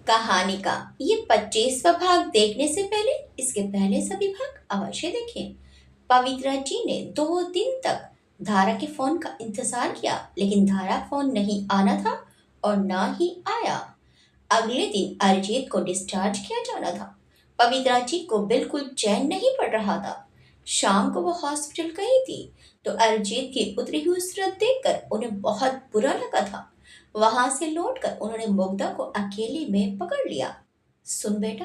कहानी का ये 25वां भाग देखने से पहले इसके पहले सभी भाग अवश्य देखें। पवित्रा जी ने 2 दिन तक धारा के फोन का इंतजार किया, लेकिन धारा फोन नहीं आना था और ना ही आया। अगले दिन अरिजीत को डिस्चार्ज किया जाना था। पवित्रा जी को बिल्कुल चैन नहीं पड़ रहा था। शाम को वो हॉस्पिटल गई थी तो अरिजीत की उतरी हुई सूरत देखकर उन्हें बहुत बुरा लगा था। वहां से लौटकर उन्होंने मुग्धा को अकेले में पकड़ लिया। सुन बेटा,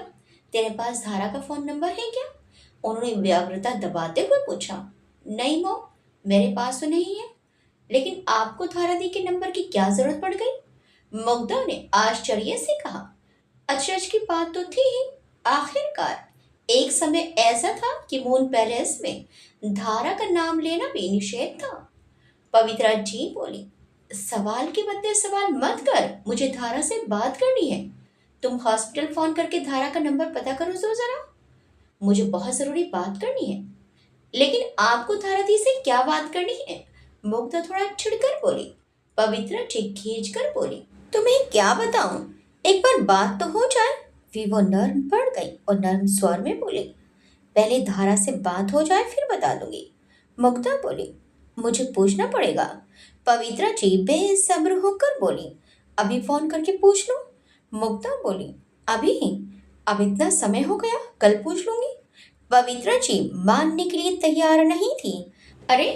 तेरे पास धारा का फोन नंबर है क्या? उन्होंने व्यग्रता दबाते हुए पूछा। नहीं मो, मेरे पास तो नहीं है। लेकिन आपको धारा दी के नंबर की क्या जरूरत पड़ गई? मुग्धा ने आश्चर्य से कहा। अचरज की बात तो थी ही। आखिरकार एक समय ऐसा था कि मून पैलेस में धारा का नाम लेना भी निषेध था। पवित्रा जी बोली, सवाल के बदले सवाल मत कर, मुझे धारा से बात करनी है। तुम हॉस्पिटल फोन करके धारा का नंबर पता करो तो जरा, मुझे बहुत जरूरी बात करनी है। लेकिन आपको धारा दी से क्या बात करनी है? मुग्धा थोड़ा चिढ़कर बोली। पवित्रा ठीक खींच कर बोली, तुम्हें क्या बताऊं, एक बार बात तो हो जाए। फिर वो नर्म पड़ गई और नर्म स्वर में बोली, पहले धारा से बात हो जाए फिर बता दूंगी। मुग्धा बोली, मुझे पूछना पड़ेगा। पवित्रा जी बेसब्र होकर बोली, अभी फोन करके पूछ लो। मुग्धा बोली, अभी? अब इतना समय हो गया, कल पूछ लूंगी। पवित्रा जी मानने के लिए तैयार नहीं थी। अरे,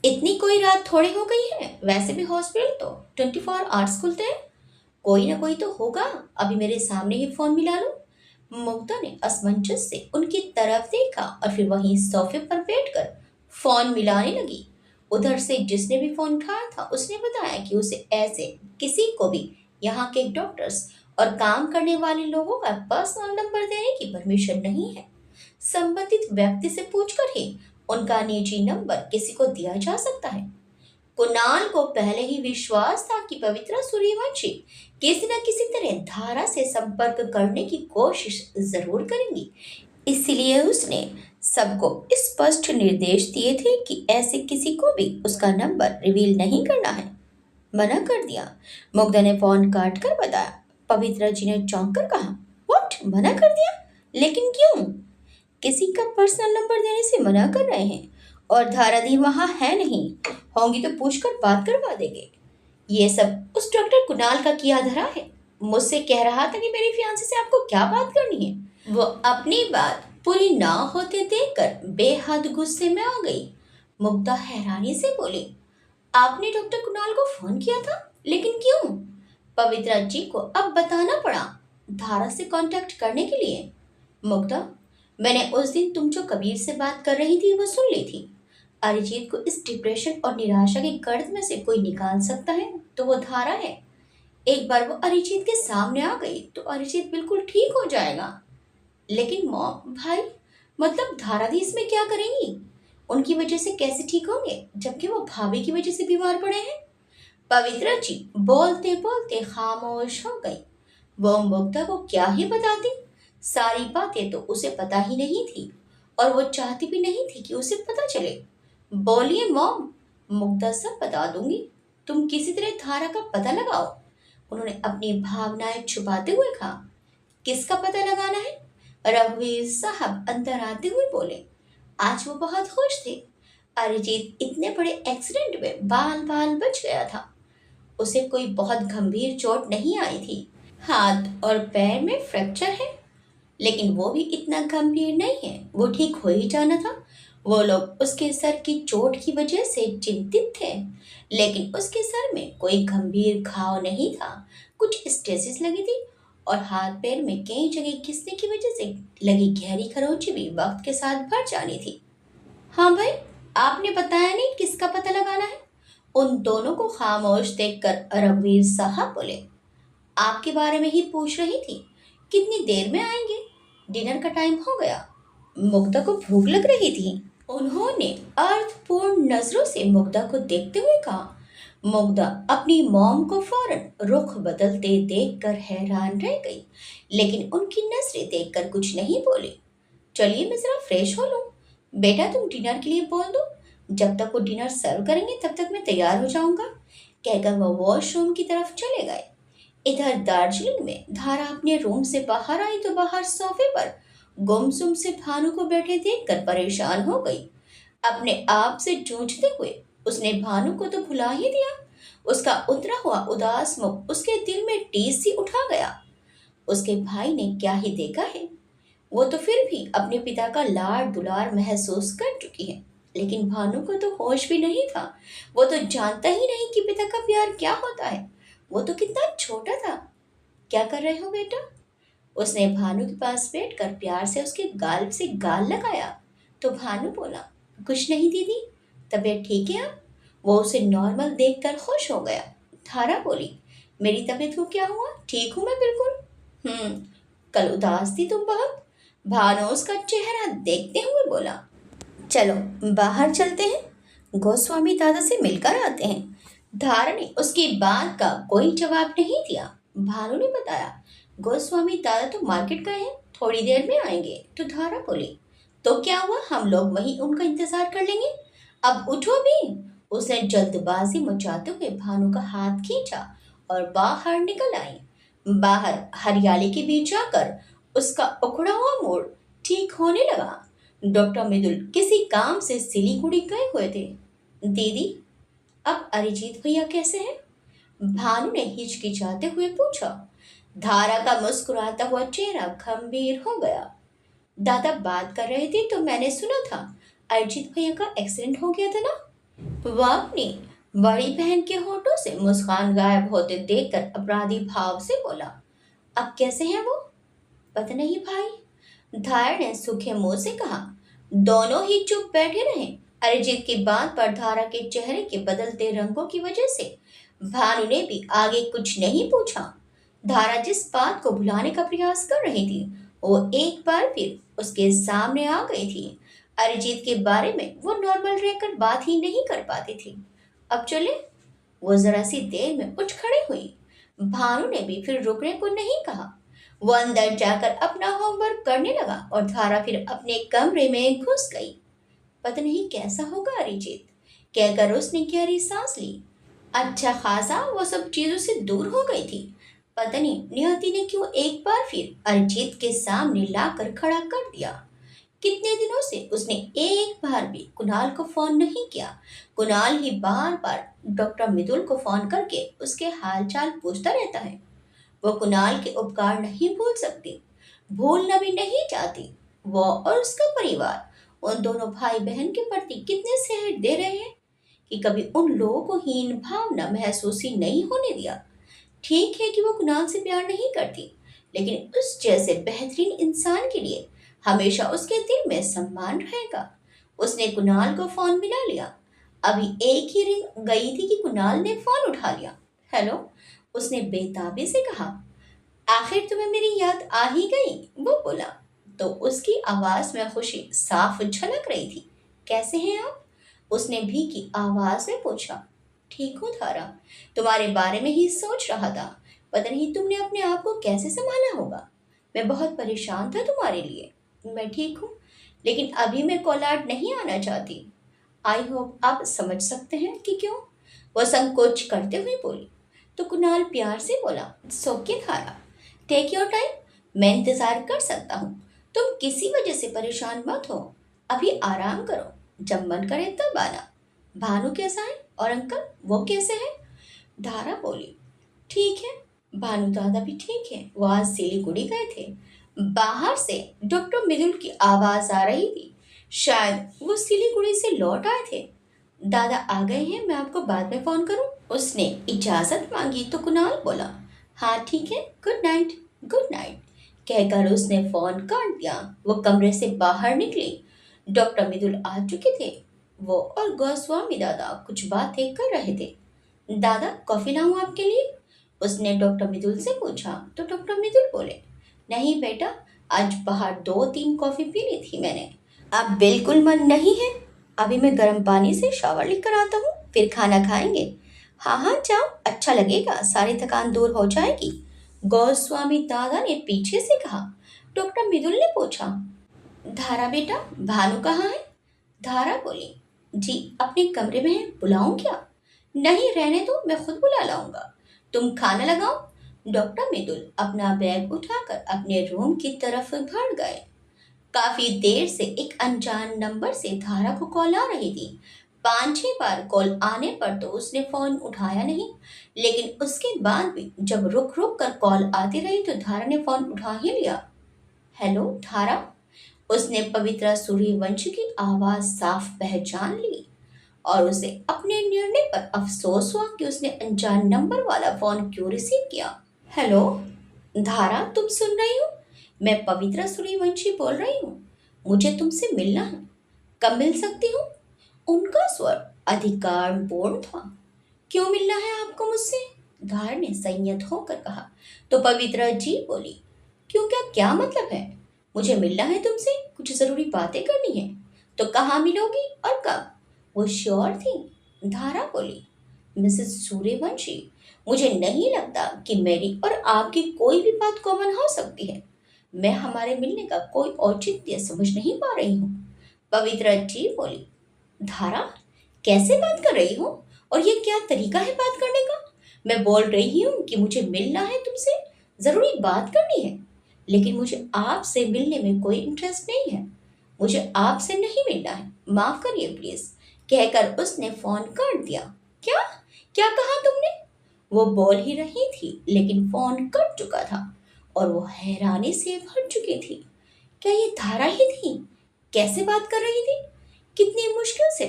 इतनी कोई रात थोड़ी हो गई है, वैसे भी हॉस्पिटल तो 24 आवर्स खुलते हैं। कोई ना कोई तो होगा, अभी मेरे सामने ही फोन मिला लो। मुग्धा ने असमंजस से उनकी तरफ देखा और फिर वहीं सोफे पर बैठकर फोन मिलाने लगी। उधर से जिसने भी फोन उठाया था उसने बताया कि उसे ऐसे किसी को भी यहाँ के डॉक्टर्स और काम करने वाले लोगों का पर्सनल नंबर देने की परमिशन नहीं है। संबंधित व्यक्ति से पूछकर ही उनका निजी नंबर किसी को दिया जा सकता है। कुणाल को पहले ही विश्वास था कि पवित्रा सूर्यवंशी किसी न किसी तरह धारा से संपर्क करने की कोशिश जरूर करेंगी। इसलिए उसने सबको स्पष्ट निर्देश दिए थे कि ऐसे किसी को भी उसका नंबर रिवील नहीं करना है। मना कर दिया। मुग्धा ने फोन काट कर बताया। पवित्रा जी ने चौंक कर कहा, व्हाट, मना कर दिया? लेकिन क्यों? किसी का पर्सनल नंबर देने से मना कर रहे हैं और धारा दी वहां है नहीं, होंगी तो पूछकर बात करवा देंगे। ये सब उस डॉक्टर कुणाल का किया धरा है। मुझसे कह रहा था कि मेरी फियांसी से आपको क्या बात करनी है। वो अपनी बात पूरी ना होते देखकर बेहद गुस्से में आ गई। मुग्धा हैरानी से बोली, आपने डॉक्टर कुणाल को फोन किया था, लेकिन क्यों? पवित्रा जी को अब बताना पड़ा, धारा से कांटेक्ट करने के लिए। मुग्धा, मैंने उस दिन तुम जो कबीर से बात कर रही थी वो सुन ली थी। अरिजीत को इस डिप्रेशन और निराशा के गर्त में से कोई निकाल सकता है तो वो धारा है। एक बार वो अरिजीत के सामने आ गई तो अरिजीत बिल्कुल ठीक हो जाएगा। लेकिन मॉम, भाई, मतलब धारा दी इसमें क्या करेंगी? उनकी वजह से कैसे ठीक होंगे जबकि वो भाभी की वजह से बीमार पड़े हैं? पवित्रा जी बोलते बोलते खामोश हो गई। वो मुग्धा को क्या ही बताती, सारी बातें तो उसे पता ही नहीं थी और वो चाहती भी नहीं थी कि उसे पता चले। बोलिए मॉम, मुग्धा सब बता दूंगी, तुम किसी तरह धारा का पता लगाओ। उन्होंने अपनी भावनाएं छुपाते हुए कहा। किसका पता लगाना है? रघुवीर साहब अंदर आते हुए बोले। आज वो बहुत खुश थे। अरिजीत इतने बड़े एक्सीडेंट में बाल बाल बच गया था। उसे कोई बहुत गंभीर चोट नहीं आई थी। हाथ और पैर में फ्रैक्चर है, लेकिन वो भी इतना गंभीर नहीं है, वो ठीक हो ही जाना था। वो लोग उसके सर की चोट की वजह से चिंतित थे, लेकिन उसके सर में कोई गंभीर घाव नहीं था। कुछ स्टेसिस लगी थी और हाथ पैर में कई जगह घिसने की वजह से लगी गहरी खरोंच भी वक्त के साथ भर जानी थी। हाँ भाई, आपने बताया नहीं किसका पता लगाना है? उन दोनों को खामोश देखकर रघुवीर साहब बोले। आपके बारे में ही पूछ रही थी, कितनी देर में आएंगे? डिनर का टाइम हो गया। मुग्धा को भूख लग रही थी। उन्होंने अर्थपूर्ण नजरों से मुग्धा को देखते हुए कहा। मुग्धा अपनी मॉम को फौरन रुख बदलते देखकर हैरान रह गई, लेकिन उनकी नजरें देखकर कुछ नहीं बोली। चलिए मैं जरा फ्रेश हो लूं। बेटा तुम डिनर के लिए बोल दो, जब तक वो डिनर सर्व करेंगे तब तक मैं तैयार हो जाऊंगा, कहकर वो वॉशरूम की तरफ चले गए। इधर दार्जिलिंग में धारा अपने रूम से बाहर आई तो बाहर सोफे पर गुमसुम से भानु को बैठे देखकर परेशान हो गई। अपने आप से जूझते हुए उसने भानु को तो भुला ही दिया। उसका उतरा हुआ उदास मुख उसके दिल में टीस सी उठा गया। उसके भाई ने क्या ही देखा है। वो तो फिर भी अपने पिता का लाड दुलार महसूस कर चुकी है, लेकिन भानु को तो होश भी नहीं था। वो तो जानता ही नहीं कि पिता का प्यार क्या होता है। वो तो कितना छोटा था। क्या कर रहे हो बेटा? उसने भानु के पास बैठकर प्यार से उसके गाल से गाल लगाया। तो भानु बोला, कुछ नहीं दीदी, तबीयत ठीक है अब? वो उसे नॉर्मल देखकर खुश हो गया। थारा बोली, मेरी तबीयत को क्या हुआ? ठीक हूँ मैं बिल्कुल। कल उदास थी तुम बहुत। भानु उसका चेहरा देखते हुए बोला, चलो बाहर चलते हैं, गोस्वामी दादा से मिलकर आते हैं। धारा ने उसकी बात का कोई जवाब नहीं दिया। भानु ने बताया, गोस्वामी दादा तो मार्केट गए हैं, थोड़ी देर में आएंगे। तो धारा बोली, तो क्या हुआ, हम लोग वहीं उनका इंतजार कर लेंगे। अब उठो भी। उसने जल्दबाजी मचाते हुए भानु का हाथ खींचा और बाहर निकल आई। बाहर हरियाली के बीच जाकर उसका उखड़ा हुआ मूड ठीक होने लगा। डॉक्टर मृदुल किसी काम से सिलीगुड़ी गए हुए थे। दीदी, अब अरिजीत भैया कैसे हैं? भानु ने हिचकिचाते हुए पूछा। धारा का मुस्कुराता हुआ चेहरा गंभीर हो गया। दादा बात कर रहे थे तो मैंने सुना था अरिजीत भैया का एक्सीडेंट हो गया था ना। वह अपनी बड़ी बहन के होठों से मुस्कान गायब होते देखकर अपराधी भाव से बोला, अब कैसे हैं वो? पता नहीं भाई, धारा ने सूखे मुंह से कहा। दोनों ही चुप बैठे रहे। अरिजीत की बात पर धारा के चेहरे के बदलते रंगों की वजह से भानु ने भी आगे कुछ नहीं पूछा। धारा जिस बात को भुलाने का प्रयास कर रही थी वो एक बार फिर उसके सामने आ गई थी। अरिजीत के बारे में वो नॉर्मल रहकर बात ही नहीं कर पाती थी। अब चले। वो जरा सी देर में उठ खड़ी हुई। भानु ने भी फिर रुकने को नहीं कहा। वो अंदर जाकर अपना होमवर्क करने लगा और धारा फिर अपने कमरे में घुस गई। पता नहीं कैसा होगा अरिजीत, कहकर उसने गहरी सांस ली। अच्छा खासा वो सब चीजों से दूर हो गई थी। पता नहीं नियति ने क्यों एक बार फिर अरिजीत के सामने लाकर खड़ा कर दिया। कितने दिनों से उसने एक बार भी कुणाल को फोन नहीं किया। कुणाल ही बार बार डॉक्टर मृदुल को फोन करके उसके हालचाल पूछता रहता है। वो कुणाल के उपकार नहीं भूल सकती, भूलना भी नहीं चाहती। वो और उसका परिवार उन दोनों भाई बहन के प्रति कितने सहर्ष दे रहे हैं कि कभी उन लोगों को हीन भावना महसूस ही नहीं होने दिया। ठीक है कि वो कुणाल से प्यार नहीं करती, लेकिन उस जैसे बेहतरीन इंसान के लिए हमेशा उसके दिल में सम्मान रहेगा। उसने कुणाल को फोन मिला लिया। अभी एक ही रिंग गई थी कि कुणाल ने फोन उठा लिया। हेलो, उसने बेताबी से कहा। आखिर तुम्हें मेरी याद आ ही गई, वो बोला। तो उसकी आवाज में खुशी साफ झलक रही थी। कैसे हैं आप? उसने भी की आवाज में पूछा। ठीक हूँ धारा, तुम्हारे बारे में ही सोच रहा था। पता नहीं तुमने अपने आप को कैसे संभाला होगा। मैं बहुत परेशान था तुम्हारे लिए। मैं ठीक हूँ, लेकिन अभी मैं कोलाड नहीं आना चाहती। आई होप आप समझ सकते हैं कि क्यों। वह संकोच करते हुए बोली। तो कुणाल प्यार से बोला, सोके धारा, टेक योर टाइम, मैं इंतजार कर सकता हूँ। तुम किसी वजह से परेशान मत हो, अभी आराम करो, जब मन करे तब आना। भानु कैसा है और अंकल, वो कैसे हैं? धारा बोली, ठीक है, भानु दादा भी ठीक है, वो आज सिलीगुड़ी गए थे। बाहर से डॉक्टर मृदुल की आवाज आ रही थी। शायद वो सिलीगुड़ी से लौट आए थे। दादा आ गए हैं, मैं आपको बाद में फोन करूं? उसने इजाजत मांगी तो कुणाल बोला, हाँ ठीक है, गुड नाइट। गुड नाइट कहकर उसने फोन काट दिया। वो कमरे से बाहर निकली। डॉक्टर मृदुल आ चुके थे। वो और गोस्वामी दादा कुछ बातें कर रहे थे। दादा, कॉफी लाऊं आपके लिए? उसने डॉक्टर मृदुल से पूछा। तो डॉक्टर मृदुल बोले, नहीं बेटा, आज बाहर 2-3 कॉफी पी ली थी मैंने, अब बिल्कुल मन नहीं है। अभी मैं गर्म पानी से शावर लेकर आता हूँ, फिर खाना खाएंगे। हाँ हाँ जाओ, अच्छा लगेगा, सारी थकान दूर हो जाएगी, गोस्वामी दादा ने पीछे से कहा। डॉक्टर मृदुल ने पूछा, धारा बेटा, भानु कहाँ है? धारा बोली, जी अपने कमरे में है, बुलाऊं क्या? नहीं रहने दो, मैं खुद बुला लाऊंगा। तुम खाना लगाओ। डॉक्टर मितुल अपना बैग उठाकर अपने रूम की तरफ बढ़ गए। काफी देर से एक अनजान नंबर से धारा को कॉल आ रही थी। 5-6 बार कॉल आने पर तो उसने फोन उठाया नहीं, लेकिन उसके बाद भी जब रुक रुक कर कॉल आती रही तो धारा ने फोन उठा ही लिया। हेलो धारा। उसने पवित्रा सूर्यवंशी की आवाज साफ पहचान ली और उसे अपने निर्णय पर अफसोस हुआ कि उसने अनजान नंबर वाला फोन क्यों रिसीव किया। हेलो धारा, तुम सुन रही हो? मैं पवित्रा सूर्यवंशी बोल रही हूँ। मुझे तुमसे मिलना है। कब मिल सकती हूँ? उनका स्वर अधिकारपूर्ण था। क्यों मिलना है आपको मुझसे? धार ने संयत होकर कहा। तो पवित्रा जी बोली, क्यों, क्या मतलब है? मुझे मिलना है तुमसे, कुछ जरूरी बातें करनी है। तो कहाँ मिलोगी और कब? वो श्योर थी। धारा बोली, मिसेस सूर्यवंशी, मुझे नहीं लगता कि मेरी और आपकी कोई भी बात कॉमन हो सकती है। मैं हमारे मिलने का कोई औचित्य समझ नहीं पा रही हूँ। पवित्रा जी बोली, धारा, कैसे बात कर रही हो? और ये क्या तरीका है बात करने का? मैं बोल रही हूँ कि मुझे मिलना है तुमसे, जरूरी बात करनी है, लेकिन मुझे आपसे मिलने में कोई इंटरेस्ट नहीं है। मुझे आपसे नहीं मिलना है, माफ करिए प्लीज, कहकर उसने फोन काट दिया। क्या? क्या कहा तुमने? वो बोल ही रही थी लेकिन फोन कट चुका था और वो हैरानी से भर चुकी थी। क्या ये धारा ही थी? कैसे बात कर रही थी? कितनी मुश्किल से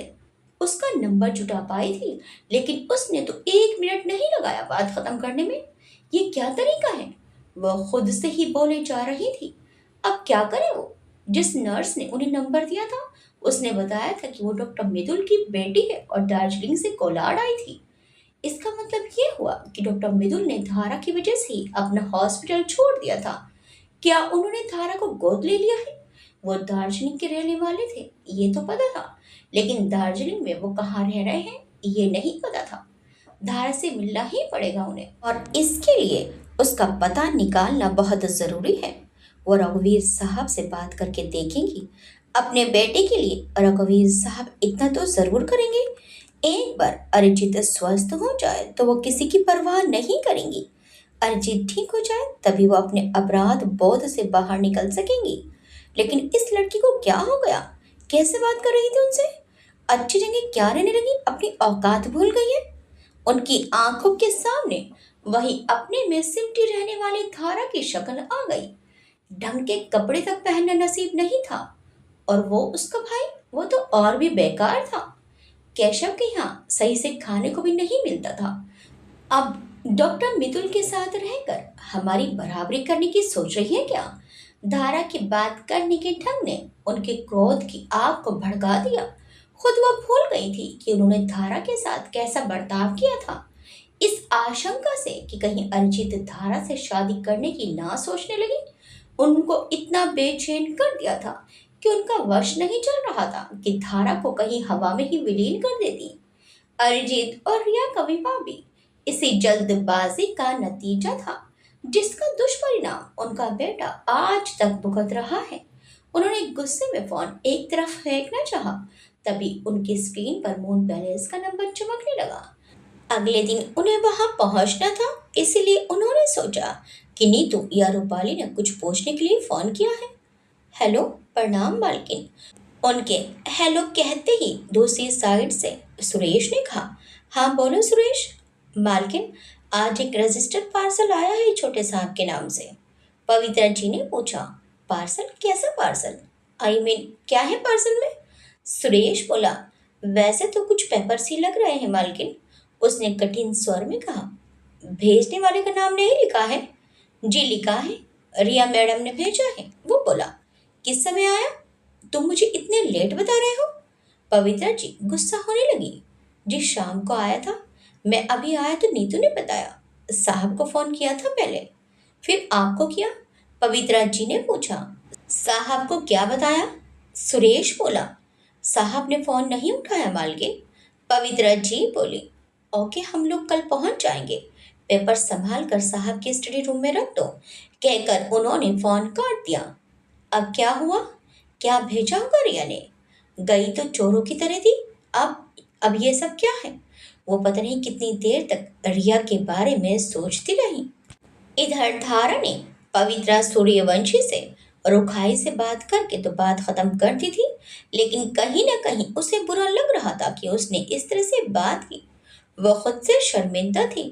उसका नंबर जुटा पाई थी, लेकिन उसने तो 1 मिनट नहीं लगाया बात खत्म करने में। ये क्या तरीका है? वह खुद से ही बोले जा रही थी। अब क्या करे वो? जिस नर्स ने उन्हें नंबर दिया था उसने बताया था कि वो डॉक्टर मृदुल की बेटी है और दार्जिलिंग से कोलाड आई थी। इसका मतलब ये हुआ कि डॉक्टर मृदुल ने धारा की वजह से ही अपना हॉस्पिटल छोड़ दिया था। क्या उन्होंने धारा को गोद ले लिया है? वो दार्जिलिंग के रहने वाले थे, ये तो पता था, लेकिन दार्जिलिंग में वो कहाँ रह रहे हैं ये नहीं पता था। धारा से मिलना ही पड़ेगा उन्हें और इसके लिए उसका पता निकालना बहुत जरूरी है। वो रघुवीर साहब से बात करके देखेंगी। अपने बेटे के लिए रघुवीर साहब इतना तो जरूर करेंगे। एक बार अरिजीत स्वस्थ हो जाए तो वो किसी की परवाह नहीं करेंगी। अरिजीत ठीक हो जाए तभी वो अपने अपराध बोध से बाहर निकल सकेंगी। लेकिन इस लड़की को क्या हो गया? कैसे बात कर रही थी उनसे? अच्छी जगह क्या रहने लगी? अपनी औकात भूल गई है। उनकी आंखों के सामने वही अपने में सिमटी रहने वाली धारा की शक्ल आ गई। ढंग के कपड़े तक पहनना नसीब नहीं था और वो उसका भाई, वो तो और भी बेकार था। केशव के यहाँ सही से खाने को भी नहीं मिलता था। अब डॉक्टर मितुल के साथ रहकर हमारी बराबरी करने की सोच रही है क्या? धारा की बात करने के ढंग ने उनके क्रोध की आग को भड़का दिया। खुद वो भूल गई थी कि उन्होंने धारा के साथ कैसा बर्ताव किया था। इस आशंका से कि कहीं अरिजीत धारा से शादी करने की ना सोचने लगी, उनको इतना बेचैन कर दिया था कि उनका वश नहीं चल रहा था कि धारा को कहीं हवा में ही विलीन कर देती। अरिजीत और रिया का विवाह भी इसी जल्दबाजी का नतीजा था, जिसका दुष्परिणाम उनका बेटा आज तक भुगत रहा है। उन्होंने गुस्से में फोन एक तरफ फेंकना चाहा, तभी उनकी स्क्रीन पर मून पैलेस का नंबर चमकने लगा। अगले दिन उन्हें वहां पहुंचना था, इसलिए उन्होंने सोचा कि नीतू या रूपाली ने कुछ पूछने के लिए फोन किया है। हेलो, प्रणाम मालकिन। उनके हेलो कहते ही दूसरी साइड से सुरेश ने कहा, हाँ बोलो सुरेश। मालकिन, आज एक रजिस्टर्ड पार्सल आया है छोटे साहब के नाम से। पवित्रा जी ने पूछा, पार्सल? कैसा पार्सल? क्या है पार्सल में? सुरेश बोला, वैसे तो कुछ पेपर्स ही लग रहे हैं मालकिन। उसने कठिन स्वर में कहा, भेजने वाले का नाम नहीं लिखा है? जी लिखा है, रिया मैडम ने भेजा है। वो बोला, किस समय आया? तुम मुझे इतने लेट बता रहे हो? पवित्रा जी गुस्सा होने लगी। जी शाम को आया था, मैं अभी आया तो नीतू ने बताया। साहब को फोन किया था पहले, फिर आपको किया। पवित्रा जी ने पूछा, साहब को क्या बताया? सुरेश बोला, साहब ने फोन नहीं उठाया मालकिन। पवित्रा जी बोली, ओके, हम लोग कल पहुंच जाएंगे। पेपर संभाल कर साहब के स्टडी रूम में रख दो, कहकर उन्होंने फोन काट दिया। अब क्या हुआ? क्या भेजा होगा रिया ने? गई तो चोरों की तरह थी। अब ये सब क्या है? वो पता नहीं कितनी देर तक रिया के बारे में सोचती रही। इधर धारा ने पवित्रा सूर्यवंशी से रुखाई से बात करके तो बात खत्म कर दी थी, लेकिन कहीं ना कहीं उसे बुरा लग रहा था कि उसने इस तरह से बात की। वो खुद से शर्मिंदा थी।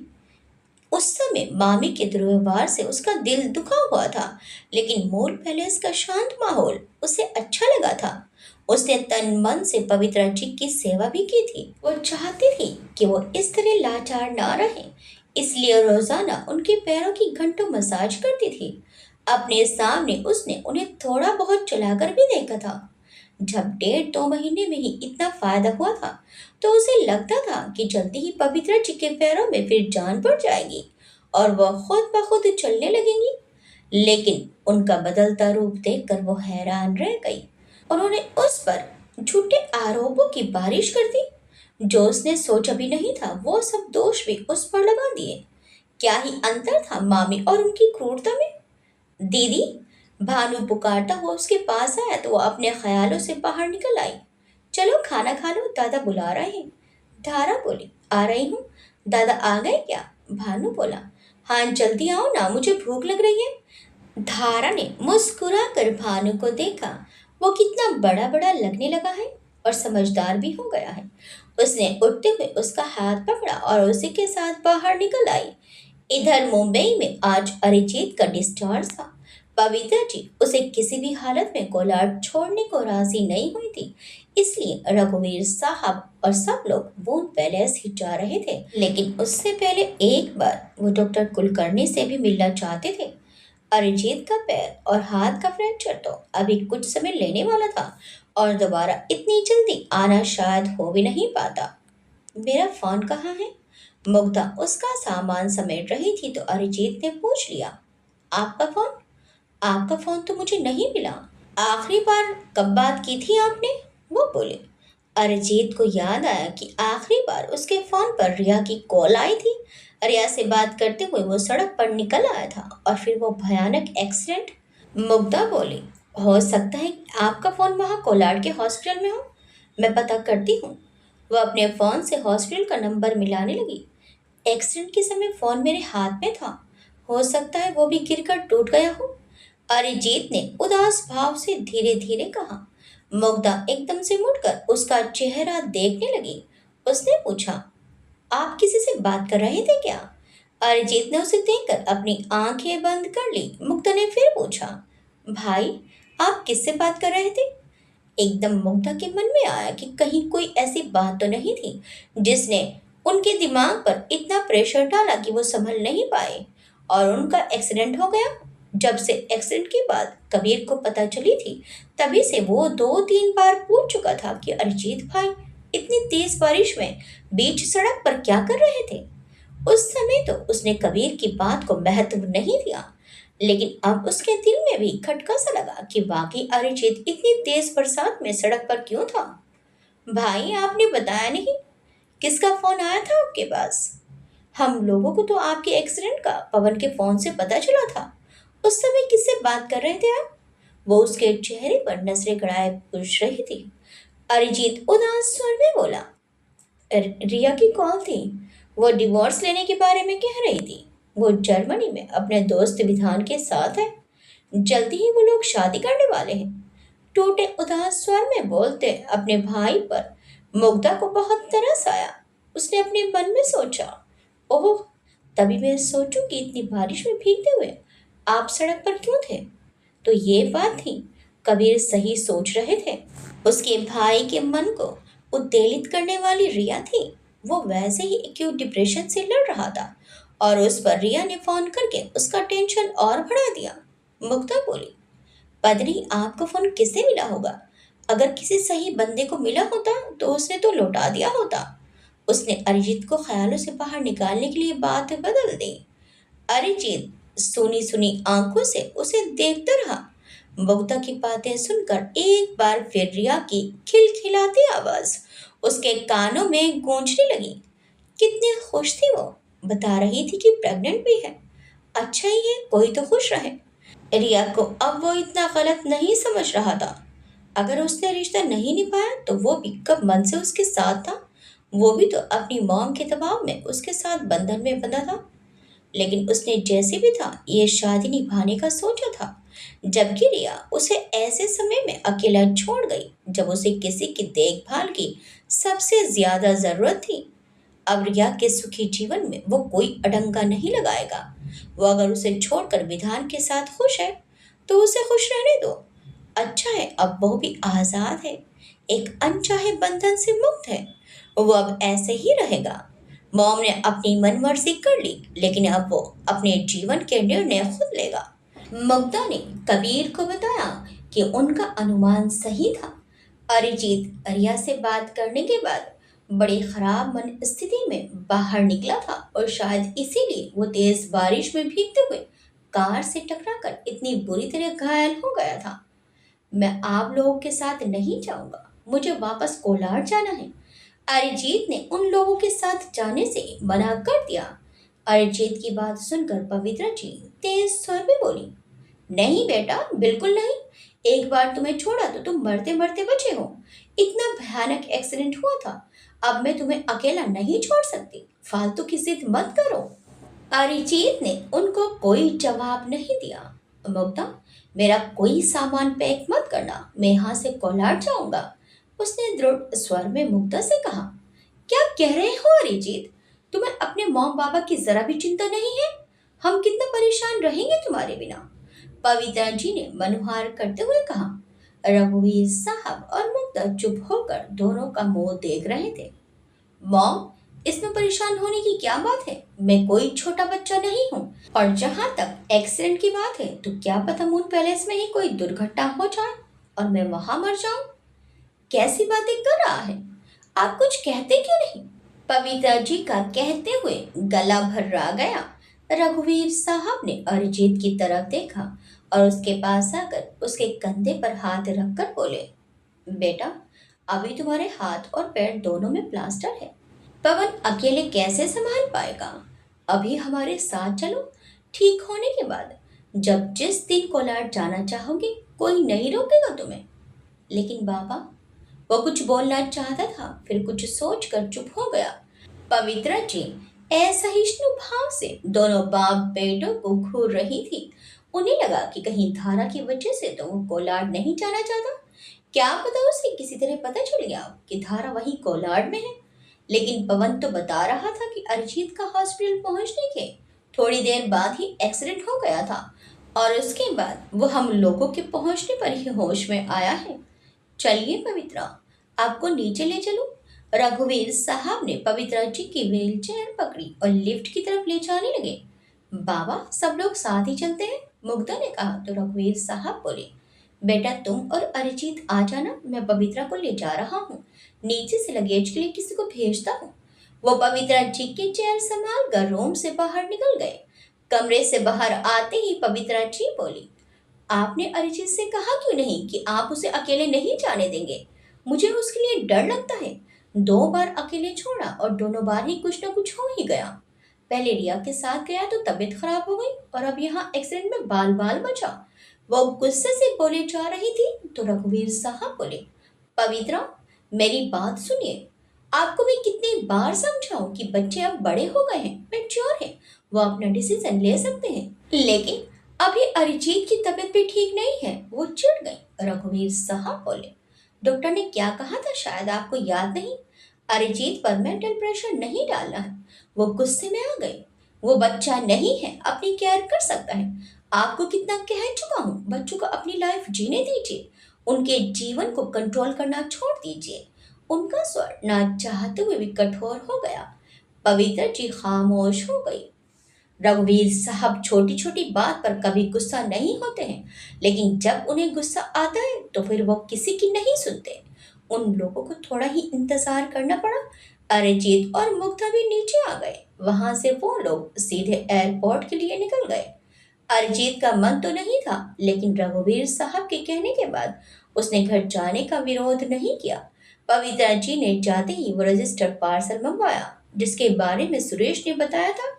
उस समय मामी के दुर्व्यवहार से उसका दिल दुखा हुआ था, लेकिन मूल पैलेस का शांत माहौल उसे अच्छा लगा था। उसने तन मन से पवित्रा जी की सेवा भी की थी। वो चाहती थी कि वो इस तरह लाचार ना रहे, इसलिए रोजाना उनके पैरों की घंटों मसाज करती थी। अपने सामने उसने उन्हें थोड़ा बहुत चलाकर भी देखा था। जब 1.5-2 महीने में ही इतना फायदा हुआ था, तो उसे लगता था कि जल्दी ही पवित्रा जी के पैरों में फिर जान पड़ जाएगी और वह खुद ब खुद चलने लगेंगी। लेकिन उनका बदलता रूप देखकर वो हैरान रह गई। उन्होंने उस पर झूठे आरोपों की बारिश कर दी। जो उसने सोचा भी नहीं था, वो सब दोष भी उस पर लगा दिए। क्या ही अंतर था मामी और उनकी क्रूरता में। दीदी, भानु पुकारता हुआ उसके पास आया तो वो अपने ख्यालों से बाहर निकल आई। चलो खाना खा लो, दादा बुला रहे हैं। धारा बोली, आ रही हूँ। दादा आ गए क्या? भानु बोला, हाँ जल्दी आओ ना, मुझे भूख लग रही है। धारा ने मुस्कुराकर भानु को देखा। वो कितना बड़ा बड़ा लगने लगा है और समझदार भी हो गया है। उसने उठते हुए उसका हाथ पकड़ा और उसी के साथ बाहर निकल आई। इधर मुंबई में आज अरिजीत का डिस्चार्ज था। पवित्रा जी उसे किसी भी हालत में कोलार छोड़ने को राजी नहीं हुई थी, इसलिए रघुवीर साहब और सब लोग वून पैलेस ही जा रहे थे। लेकिन उससे पहले एक बार वो डॉक्टर कुलकर्णी से भी मिलना चाहते थे। अरिजीत का पैर और हाथ का फ्रैक्चर तो अभी कुछ समय लेने वाला था और दोबारा इतनी जल्दी आना शायद हो भी नहीं पाता। मेरा फोन कहाँ है? मुग्धा उसका सामान समेट रही थी तो अरिजीत ने पूछ लिया, आपका फोन? आपका फोन तो मुझे नहीं मिला। आखिरी बार कब बात की थी आपने? वो बोले। अरिजीत को याद आया कि आखिरी बार उसके फोन पर रिया की कॉल आई थी। रिया से बात करते हुए वो सड़क पर निकल आया था और फिर वो भयानक एक्सीडेंट। मुग्धा बोली, हो सकता है कि आपका फोन वहाँ कोलाड के हॉस्पिटल में हो। मैं पता करती हूँ। वो अपने फोन से हॉस्पिटल का नंबर मिलाने लगी। एक्सीडेंट के समय फोन मेरे हाथ में था। हो सकता है वो भी गिरकर टूट गया हो। अरिजीत ने उदास भाव से धीरे धीरे कहा। मुग्धा एकदम से मुड़कर उसका चेहरा देखने लगी। उसने पूछा, आप किसी से बात कर रहे थे क्या? अरिजीत ने उसे देखकर अपनी आंखें बंद कर ली। मुग्धा ने फिर पूछा, भाई आप किससे बात कर रहे थे? एकदम मुग्धा के मन में आया कि कहीं कोई ऐसी बात तो नहीं थी जिसने उनके दिमाग पर इतना प्रेशर डाला कि वो संभल नहीं पाए और उनका एक्सीडेंट हो गया। जब से एक्सीडेंट के बाद कबीर को पता चली थी, तभी से वो 2-3 बार पूछ चुका था कि अरिजीत भाई इतनी तेज बारिश में बीच सड़क पर क्या कर रहे थे। उस समय तो उसने कबीर की बात को महत्व नहीं दिया, लेकिन अब उसके दिल में भी खटका सा लगा कि वाकई अरिजीत इतनी तेज बरसात में सड़क पर क्यों था। भाई आपने बताया नहीं, किसका फोन आया था आपके पास? हम लोगों को तो आपके एक्सीडेंट का पवन के फोन से पता चला था। उस समय किससे बात कर रहे थे आप? वो उसके चेहरे पर नजरें गड़ाए पूछ रही थी। अरिजीत उदास स्वर में बोला, रिया की कॉल थी। वो डिवोर्स लेने के बारे में कह रही थी। वो जर्मनी में अपने दोस्त विधान के साथ है। जल्दी ही वो लोग शादी करने वाले हैं। टूटे उदास स्वर में बोलते अपने भाई पर मुग्धा को बहुत तरस आया। उसने अपने मन में सोचा, ओह, तभी मैं सोचूं कि इतनी बारिश में भीगते हुए आप सड़क पर क्यों थे? तो ये बात थी, कबीर सही सोच रहे थे। उसके भाई के मन को उत्तेजित करने वाली रिया थी। वो वैसे ही एक्यूट डिप्रेशन से लड़ रहा था और उस पर रिया ने फोन करके उसका टेंशन और बढ़ा दिया। मुग्धा बोली, पद्री आपका फोन किससे मिला होगा? अगर किसी सही बंदे को मिला होता तो उसने तो लौटा दिया होता। उसने अरिजीत को ख्यालों से बाहर निकालने के लिए बात बदल दी। अरिजीत सुनी सुनी आंखों से उसे देखता रहा। मुग्धा की बातें सुनकर एक बार फिर रिया की खिलखिलाती आवाज उसके कानों में गूंजने लगी। कितनी खुश थी वो। बता रही थी कि प्रेग्नेंट भी है। अच्छा ही है, कोई तो खुश रहे। रिया को अब वो इतना गलत नहीं समझ रहा था। अगर उसने रिश्ता नहीं निभाया तो वो भी कब मन से उसके साथ था। वो भी तो अपनी मॉम के दबाव में उसके साथ बंधन में बंधा था। लेकिन उसने जैसे भी था ये शादी निभाने का सोचा था। जबकि रिया उसे ऐसे समय में अकेला छोड़ गई जब उसे किसी की देखभाल की सबसे ज्यादा जरूरत थी। अब रिया के सुखी जीवन में वो कोई अड़ंगा नहीं लगाएगा। वो अगर उसे छोड़कर विधान के साथ खुश है तो उसे खुश रहने दो। अच्छा है अब वो भी आजाद है, एक अनचाहे बंधन से मुक्त है। वो अब ऐसे ही रहेगा। मॉम ने अपनी मनमर्जी कर ली, लेकिन अब वो अपने जीवन के निर्णय खुद लेगा। मुग्धा ने कबीर को बताया कि उनका अनुमान सही था। अरिजीत रिया से बात करने के बाद बड़ी खराब मन स्थिति में बाहर निकला था और शायद इसीलिए वो तेज बारिश में भीगते हुए कार से टकराकर इतनी बुरी तरह घायल हो गया था। मैं आप लोगों के साथ नहीं जाऊंगा, मुझे वापस कोलार जाना है। अरिजीत ने उन लोगों के साथ जाने से मना कर दिया। अरिजीत की बात सुनकर पवित्रा जी तेज स्वर में बोली, नहीं बेटा, बिल्कुल नहीं। एक बार तुम्हें छोड़ा तो तुम मरते मरते बचे हो। इतना भयानक एक्सीडेंट हुआ था। अब मैं तुम्हें अकेला नहीं छोड़ सकती। फालतू की जिद मत करो। अरिजीत ने उनको कोई जवाब नहीं दिया। मुग्धा, मेरा कोई सामान पैक मत करना, मैं यहाँ से कोलार जाऊंगा। उसने दृढ़ स्वर में मुग्धा से कहा। क्या कह रहे हो अरिजीत? तुम्हें अपने मॉम पापा की जरा भी चिंता नहीं है? हम कितना परेशान रहेंगे तुम्हारे बिना। पवित्रा जी ने मनुहार करते हुए कहा। रघुवीर साहब और मुग्धा चुप होकर दोनों का मुंह देख रहे थे। मॉम, इसमें परेशान होने की क्या बात है? मैं कोई छोटा बच्चा नहीं हूँ। और जहां तक एक्सीडेंट की बात है तो क्या पता मून पैलेस में ही कोई दुर्घटना हो जाए और मैं वहां मर जाऊं। कैसी बातें कर रहा है? आप कुछ कहते क्यों नहीं? पवित्रा जी का कहते हुए गला भर्रा गया। रघुवीर साहब ने अरिजीत की तरफ देखा और उसके पास आकर उसके कंधे पर हाथ रखकर बोले, बेटा, अभी तुम्हारे हाथ और पैर दोनों में प्लास्टर है। पवन अकेले कैसे संभाल पाएगा? अभी हमारे साथ चलो। ठीक होने के बाद जब जिस दिन कोलार जाना चाहोगे कोई नहीं रोकेगा तुम्हें। लेकिन बाबा, वो कुछ बोलना चाहता था, फिर कुछ सोचकर चुप हो गया। पवित्रा जी असहिष्णु भाव से दोनों बाप बेटों को घूर रही थी। उन्हें लगा कि कहीं धारा की वजह से तो वो कोलार नहीं जाना चाहता। क्या पता उसे किसी तरह पता चल गया कि धारा वही कोलार में है। लेकिन पवन तो बता रहा था कि अरिजीत का हॉस्पिटल पहुंचने के थोड़ी देर बाद ही एक्सीडेंट हो गया था और उसके बाद वो हम लोगों के पहुंचने पर ही होश में आया है। चलिए पवित्रा, आपको नीचे ले चलो। रघुवीर साहब ने पवित्रा जी की व्हील चेयर पकड़ी और लिफ्ट की तरफ ले जाने लगे। बाबा, सब लोग साथ ही चलते हैं, मुग्धा ने कहा तो रघुवीर साहब बोले, बेटा तुम और अरिजीत आ जाना, मैं पवित्रा को ले जा रहा हूँ। नीचे से लगेज के लिए किसी को भेजता हूँ। वो पवित्रा जी की चेयर संभाल कर रूम से बाहर निकल गए। कमरे से बाहर आते ही पवित्रा जी बोली, आपने अरिजीत से कहा क्यों नहीं कि आप उसे अकेले नहीं जाने देंगे? मुझे उसके लिए डर लगता है। 2 बार अकेले छोड़ा और दोनों बार ही कुछ ना कुछ हो ही गया। पहले रिया के साथ गया तो तबीयत खराब हो गई और अब यहाँ एक्सीडेंट में बाल बाल बचा। वो गुस्से से बोले जा रही थी तो रघुवीर साहब बोले, पवित्रा, मेरी बात सुनिए। आपको मैं कितनी बार समझाऊं कि बच्चे अब बड़े हो गए हैं, मैच्योर हैं, वो अपना डिसीजन ले सकते हैं। लेकिन अभी अरिजीत की तबीयत भी ठीक नहीं है, वो चिढ़ गई। रघुवीर साहब बोले, डॉक्टर ने क्या कहा था शायद आपको याद नहीं। अरिजीत पर मेंटल प्रेशर नहीं डालना है। वो गुस्से में आ गई। वो बच्चा नहीं है, अपनी केयर कर सकता है। आपको कितना कह चुका हूँ, बच्चों को अपनी लाइफ जीने दीजिए, उनके जीवन को कंट्रोल करना छोड़ दीजिए। उनका स्वर ना चाहते हुए भी कठोर हो गया। पवित्र जी खामोश हो गई। रघुवीर साहब छोटी छोटी बात पर कभी गुस्सा नहीं होते हैं, लेकिन जब उन्हें गुस्सा आता है तो फिर वो किसी की नहीं सुनते। उन लोगों को थोड़ा ही इंतजार करना पड़ा। अरिजीत और मुग्धा भी नीचे आ गए। वहां से वो लोग सीधे एयरपोर्ट के लिए निकल गए। अरिजीत का मन तो नहीं था, लेकिन रघुवीर साहब के कहने के बाद उसने घर जाने का विरोध नहीं किया। पवित्रा जी ने जाते ही वो रजिस्टर्ड पार्सल मंगवाया जिसके बारे में सुरेश ने बताया था।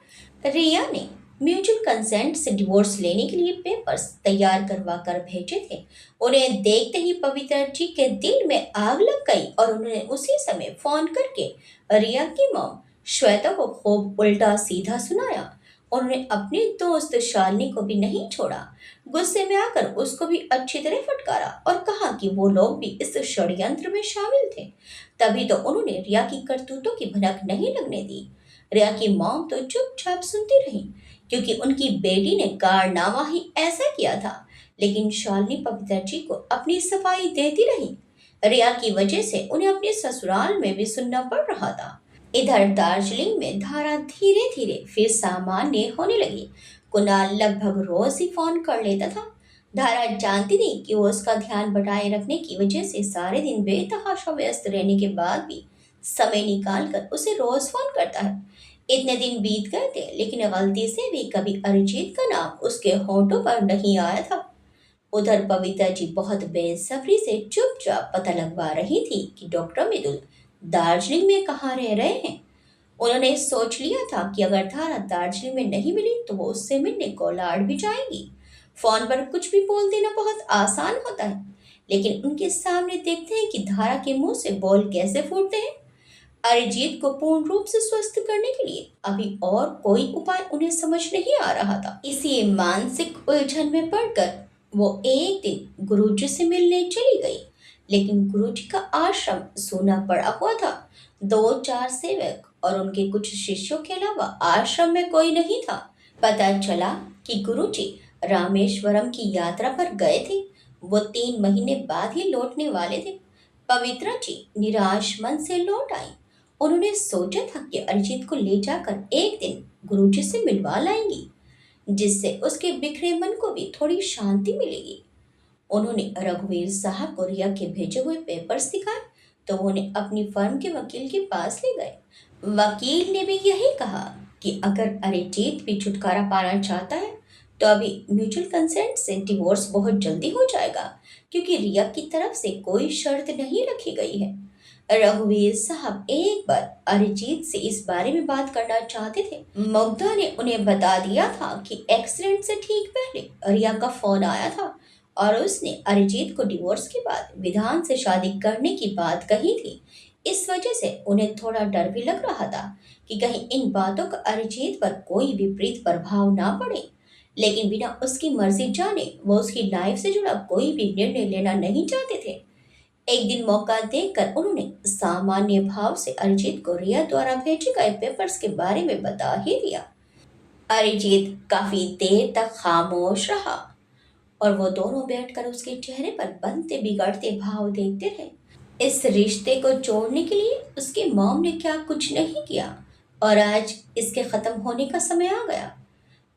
रिया ने म्यूचुअल कंसेंट से डिवोर्स लेने के लिए पेपर्स तैयार करवा कर भेजे थे। उन्हें देखते ही पवित्रा जी के दिल में आग लग गई और उन्होंने उसी समय फोन करके रिया की मॉम श्वेता को खूब उल्टा सीधा सुनाया। उन्होंने अपने दोस्त शालिनी को भी नहीं छोड़ा। गुस्से में आकर उसको भी अच्छी तरह फटकारा और कहा कि वो लोग भी इस षड्यंत्र में शामिल थे। तभी तो उन्होंने रिया की करतूतों की भनक नहीं लगने दी। रिया की मॉम तो चुपचाप सुनती रही, क्योंकि उनकी बेटी ने कारनामा ही ऐसा किया था। लेकिन शालिनी पवित्र जी को अपनी सफाई देती रही। रिया की वजह से उन्हें अपने ससुराल में भी सुनना पड़ रहा था। इधर दार्जिलिंग में धारा धीरे धीरे फिर सामान्य होने लगी। कुणाल लगभग रोज ही फोन कर लेता था। धारा जानती थी कि वो उसका ध्यान बटाए रखने की वजह से सारे दिन बेतहाशा व्यस्त रहने के बाद भी समय निकाल कर उसे रोज फोन करता है। इतने दिन बीत गए थे, लेकिन गलती से भी कभी अरिजीत का नाम उसके होठों पर नहीं आया था। उधर पवित्रा जी बहुत बेसब्री से चुपचाप पता लगवा रही थी कि डॉक्टर मृदुल दार्जिलिंग में कहाँ रह रहे हैं। उन्होंने सोच लिया था कि अगर धारा दार्जिलिंग में नहीं मिली तो वो उससे मिलने कोलाड भी जाएंगी। फोन पर कुछ भी बोल देना बहुत आसान होता है, लेकिन उनके सामने देखते हैं कि धारा के मुंह से बोल कैसे फूटते हैं। अरिजीत को पूर्ण रूप से स्वस्थ करने के लिए अभी और कोई उपाय उन्हें समझ नहीं आ रहा था। इसी मानसिक उलझन में पड़कर वो एक दिन गुरुजी से मिलने चली गई, लेकिन गुरुजी का आश्रम सूना पड़ा हुआ था। दो चार सेवक और उनके कुछ शिष्यों के अलावा आश्रम में कोई नहीं था। पता चला कि गुरुजी रामेश्वरम की यात्रा पर गए थे। वो 3 महीने बाद ही लौटने वाले थे। पवित्रा जी निराश मन से लौट आई। उन्होंने सोचा था कि अरिजीत को ले जाकर एक दिन गुरुजी से मिलवा लाएंगी, जिससे उसके बिखरे मन को भी थोड़ी शांति मिलेगी। उन्होंने रघुवीर साहब को रिया के भेजे हुए पेपर्स दिखाए तो वो उन्हें अपनी फर्म के वकील के पास ले गए। वकील ने भी यही कहा कि अगर अरिजीत भी छुटकारा पाना चाहता है तो अभी म्यूचुअल कंसेंट से डिवोर्स बहुत जल्दी हो जाएगा, क्योंकि रिया की तरफ से कोई शर्त नहीं रखी गई है। रघुवीर साहब एक बार अरिजीत से इस बारे में बात करना चाहते थे। मुग्धा ने उन्हें बता दिया था कि एक्सीडेंट से ठीक पहले रिया का फोन आया था और उसने अरिजीत को डिवोर्स के बाद विधान से शादी करने की बात कही थी। इस वजह से उन्हें थोड़ा डर भी लग रहा था कि कहीं इन बातों का अरिजीत पर कोई विपरीत प्रभाव ना पड़े। लेकिन बिना उसकी मर्जी जाने वो उसकी लाइफ से जुड़ा कोई भी निर्णय लेना नहीं चाहते थे। एक दिन मौका देखकर उन्होंने सामान्य भाव से अरिजीत को रिया द्वारा भेजे गए पेपर्स के बारे में बता ही दिया। अरिजीत काफी देर तक खामोश रहा और वो दोनों बैठकर उसके चेहरे पर बनते बिगड़ते भाव देखते रहे। इस रिश्ते को जोड़ने के लिए उसके मॉम ने क्या कुछ नहीं किया और आज इसके खत्म होने का समय आ गया,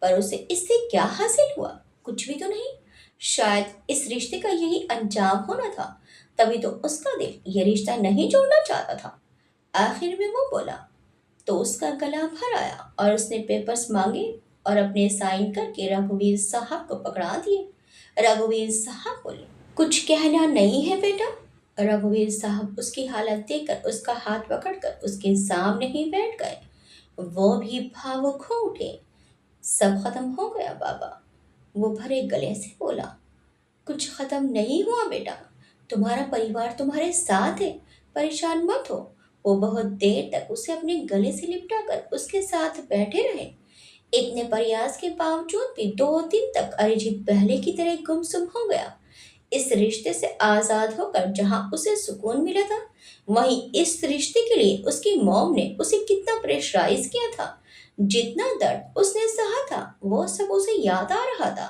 पर उसे इससे क्या हासिल हुआ? कुछ भी तो नहीं। शायद इस रिश्ते का यही अंजाम होना था, तभी तो उसका दिल ये रिश्ता नहीं जोड़ना चाहता था। आखिर में वो बोला तो उसका गला भर आया और उसने पेपर्स मांगे और अपने साइन करके रघुवीर साहब को पकड़ा दिए। रघुवीर साहब बोले, कुछ कहना नहीं है बेटा? रघुवीर साहब उसकी हालत देखकर उसका हाथ पकड़कर उसके सामने ही बैठ गए। वो भी भावुक हो उठे। सब खत्म हो गया बाबा, वो भरे गले से बोला। कुछ खत्म नहीं हुआ बेटा, तुम्हारा परिवार तुम्हारे साथ है, परेशान मत हो। वो बहुत देर तक उसे अपने गले से लिपटा कर उसके साथ बैठे रहे। इतने प्रयास के बावजूद भी 2 दिन तक अरिजीत पहले की तरह गुमसुम हो गया। इस रिश्ते से आजाद होकर जहां उसे सुकून मिला था, वहीं इस रिश्ते के लिए उसकी मॉम ने उसे कितना प्रेशराइज किया था। जितना दर्द उसने सहा था वो सब उसे याद आ रहा था।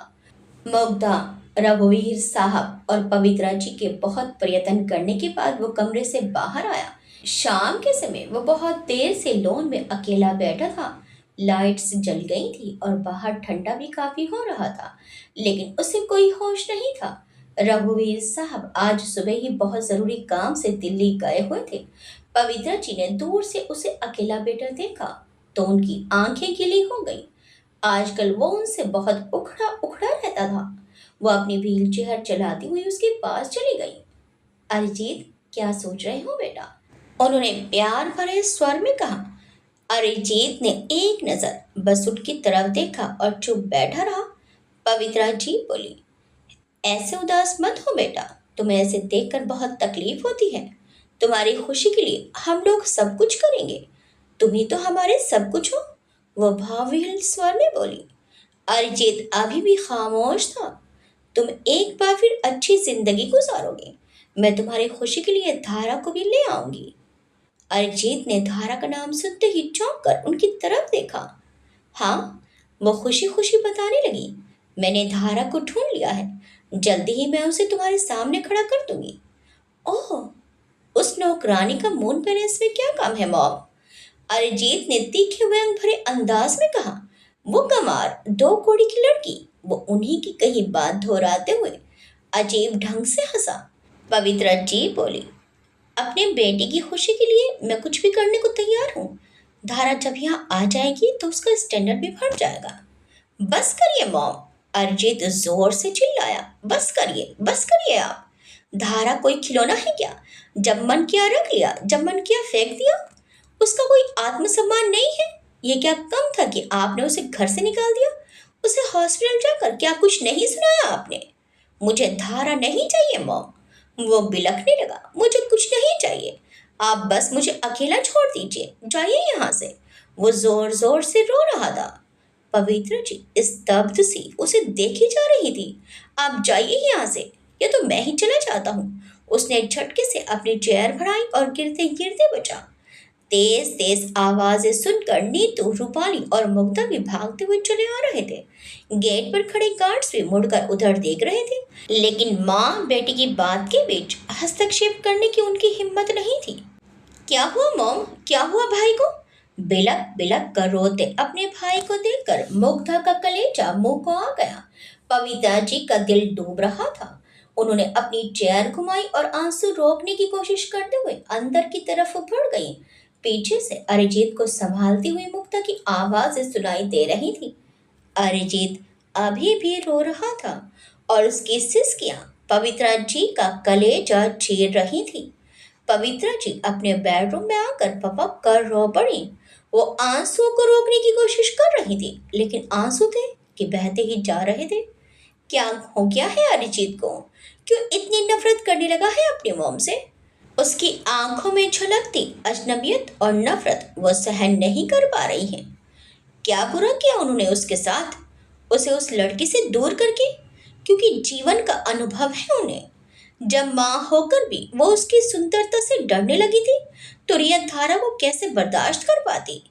मुग्धा, रघुवीर साहब और पवित्रा जी के बहुत प्रयत्न करने के बाद वो कमरे से बाहर आया। शाम के समय वो बहुत देर से लॉन में अकेला बैठा था। लाइट्स जल गई थी और बाहर ठंडा भी काफी हो रहा था, लेकिन उसे कोई होश नहीं था। रघुवीर साहब आज सुबह ही बहुत जरूरी काम से दिल्ली गए हुए थे। पवित्रा जी ने दूर से उसे अकेला बैठा देखा तो उनकी आंखें गीली हो गई। आजकल वो उनसे बहुत उखड़ा उखड़ा रहता था। वो अपनी व्हील चेयर चलाती हुई उसके पास चली गई। अरिजीत, क्या सोच रहे हो बेटा? उन्होंने प्यार भरे स्वर में कहा। अरिजीत ने एक नजर बसुट की तरफ देखा और चुप बैठा रहा। पवित्रा जी बोली, ऐसे उदास मत हो बेटा, तुम्हें ऐसे देखकर बहुत तकलीफ होती है। तुम्हारी खुशी के लिए हम लोग सब कुछ करेंगे। तुम ही तो हमारे सब कुछ हो। वो भावहीन स्वर में बोली। अरिजीत अभी भी खामोश था। तुम एक बार फिर अच्छी जिंदगी गुजारोगे। मैं तुम्हारी खुशी के लिए धारा को भी ले आऊंगी। अरिजीत ने धारा का नाम सुनते ही चौंक कर उनकी तरफ देखा। हाँ, वो खुशी खुशी बताने लगी। मैंने धारा को ढूंढ लिया है। जल्दी ही मैं उसे तुम्हारे सामने खड़ा कर दूंगी। ओह, उस नौकरानी का मौन पहले इसमें क्या काम है मॉम? अरिजीत ने तीखे व्यंग भरे अंदाज में कहा। वो गमार दो कौड़ी की लड़की, वो उन्हीं की कही बात दोहराते हुए अजीब ढंग से हंसा। पवित्रा जी बोली, अपने बेटे की खुशी के लिए मैं कुछ भी करने को तैयार हूँ। धारा जब यहाँ आ जाएगी तो उसका स्टैंडर्ड भी बढ़ जाएगा। बस करिए मॉम, अरिजीत जोर से चिल्लाया। बस करिए आप। धारा कोई खिलौना है क्या? जब मन किया रख लिया, जब मन किया फेंक दिया। उसका कोई आत्मसम्मान नहीं है? ये क्या कम था कि आपने उसे घर से निकाल दिया? उसे हॉस्पिटल जाकर क्या कुछ नहीं सुनाया आपने? मुझे धारा नहीं चाहिए मॉम। वो बिलखने लगा। मुझे कुछ नहीं चाहिए। आप बस मुझे अकेला छोड़ दीजिए। जाइए यहाँ से। वो जोर जोर से रो रहा था। पवित्र जी स्तब्ध सी उसे देखी जा रही थी। आप जाइए यहाँ से, या तो मैं ही चला जाता हूँ। उसने झटके से अपनी चेयर बढ़ाई और गिरते गिरते बचा। तेज तेज आवाजें सुनकर नीतू, रूपाली और मुग्धा भी भागते हुए चले आ रहे थे। गेट पर खड़े गार्ड्स भी मुड़कर उधर देख रहे थे, लेकिन माँ बेटी की बात के बीच हस्तक्षेप करने की उनकी हिम्मत नहीं थी। क्या हुआ मॉम? क्या हुआ भाई को? बिलक बिलक कर रोते अपने भाई को देखकर मुग्धा का कलेजा मुंह को आ गया। पविता जी का दिल डूब रहा था। उन्होंने अपनी चेयर घुमाई और आंसू रोकने की कोशिश करते हुए अंदर की तरफ बढ़ गई। पीछे से अरिजीत को संभालती हुई मुग्धा की आवाज सुनाई दे रही थी। अरिजीत अभी भी रो रहा था और उसकी सिसकियां पवित्रा जी का कलेजा चीर रही थी। पवित्रा जी अपने बेडरूम में आकर पपक कर रो पड़ी। वो आंसुओं को रोकने की कोशिश कर रही थी, लेकिन आंसू थे कि बहते ही जा रहे थे। क्या हो गया है अरिजीत को? क्यों इतनी नफरत करने लगा है अपनी मॉम से? उसकी आंखों में झलकती अजनबियत और नफरत वो सहन नहीं कर पा रही है। क्या बुरा किया उन्होंने उसके साथ, उसे उस लड़की से दूर करके? क्योंकि जीवन का अनुभव है उन्हें। जब माँ होकर भी वो उसकी सुंदरता से डरने लगी थी, तो रिया धारा वो कैसे बर्दाश्त कर पाती?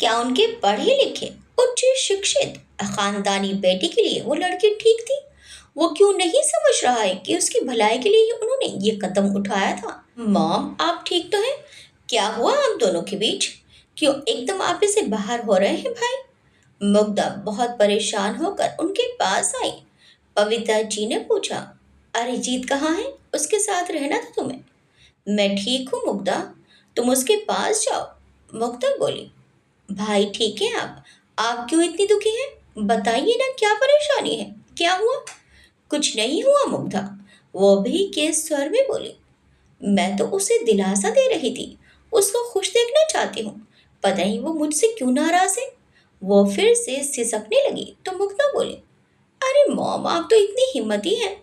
क्या उनके पढ़े लिखे उच्च शिक्षित खानदानी बेटे के लिए वो लड़की ठीक थी? वो क्यों नहीं समझ रहा है कि उसकी भलाई के लिए ही उन्होंने ये कदम उठाया था? मॉम, आप ठीक तो हैं? क्या हुआ आप दोनों के बीच? क्यों एकदम आपस से बाहर हो रहे हैं भाई? मुग्धा बहुत परेशान होकर उनके पास आई। पविता जी ने पूछा, अरिजीत कहाँ है? उसके साथ रहना था तुम्हें। मैं ठीक हूँ मुग्धा, तुम उसके पास जाओ। मुग्धा बोली, भाई ठीक है आप क्यों इतनी दुखी हैं? बताइए ना, क्या परेशानी है? क्या हुआ? कुछ नहीं हुआ मुग्धा, वो भी के स्वर में बोली। मैं तो उसे दिलासा दे रही थी, उसको खुश देखना चाहती हूँ। पता नहीं वो मुझसे क्यों नाराज है। वो फिर से सिसकने लगी तो मुग्धा बोली, अरे मॉम, आप तो इतनी हिम्मती हैं।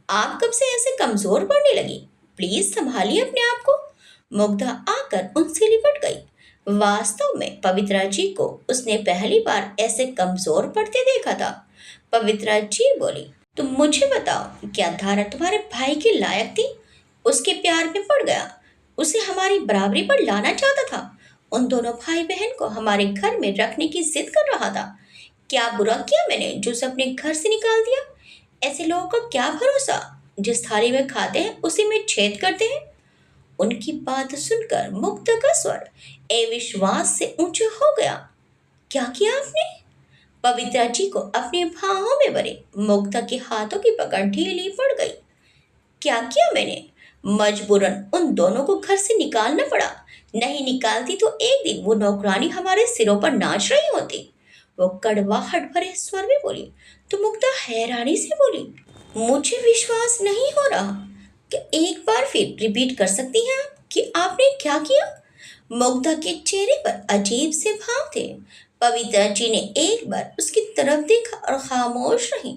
आप कब से ऐसे कमजोर पड़ने लगी? प्लीज संभालिए अपने आप को। मुग्धा आकर उनसे लिपट गई। वास्तव में पवित्रा जी को उसने पहली बार ऐसे कमजोर पड़ते देखा था। पवित्रा जी बोली, तुम मुझे बताओ, क्या धारा तुम्हारे भाई के लायक थी? उसके प्यार में पड़ गया, उसे हमारी बराबरी पर लाना चाहता था, उन दोनों भाई बहन को हमारे घर में रखने की जिद कर रहा था। क्या बुरा किया मैंने जो उसे अपने घर से निकाल दिया? ऐसे लोगों का क्या भरोसा, जिस थाली में खाते हैं उसी में छेद करते हैं। उनकी बात सुनकर मुग्धा का स्वर अविश्वास से ऊंचा हो गया। क्या किया आपने? पवित्रा जी को अपने भावों में भरे मुग्धा के हाथों की पकड़ ढीली पड़ गई। क्या किया मैंने? मजबूरन उन दोनों को घर से निकालना पड़ा। नहीं निकालती तो एक दिन वो नौकरानी हमारे सिरों पर नाच रही होती। वो कड़वाहट भरे स्वर में बोली। तो मुग्धा हैरानी से बोली, मुझे विश्वास नहीं हो रहा। कि एक बार फिर रिपीट कर सकती हैं आप कि आपने क्या किया? मुग्धा के चेहरे पर अजीब से भाव थे। पवित्रा जी ने एक बार उसकी तरफ देखा और खामोश रही।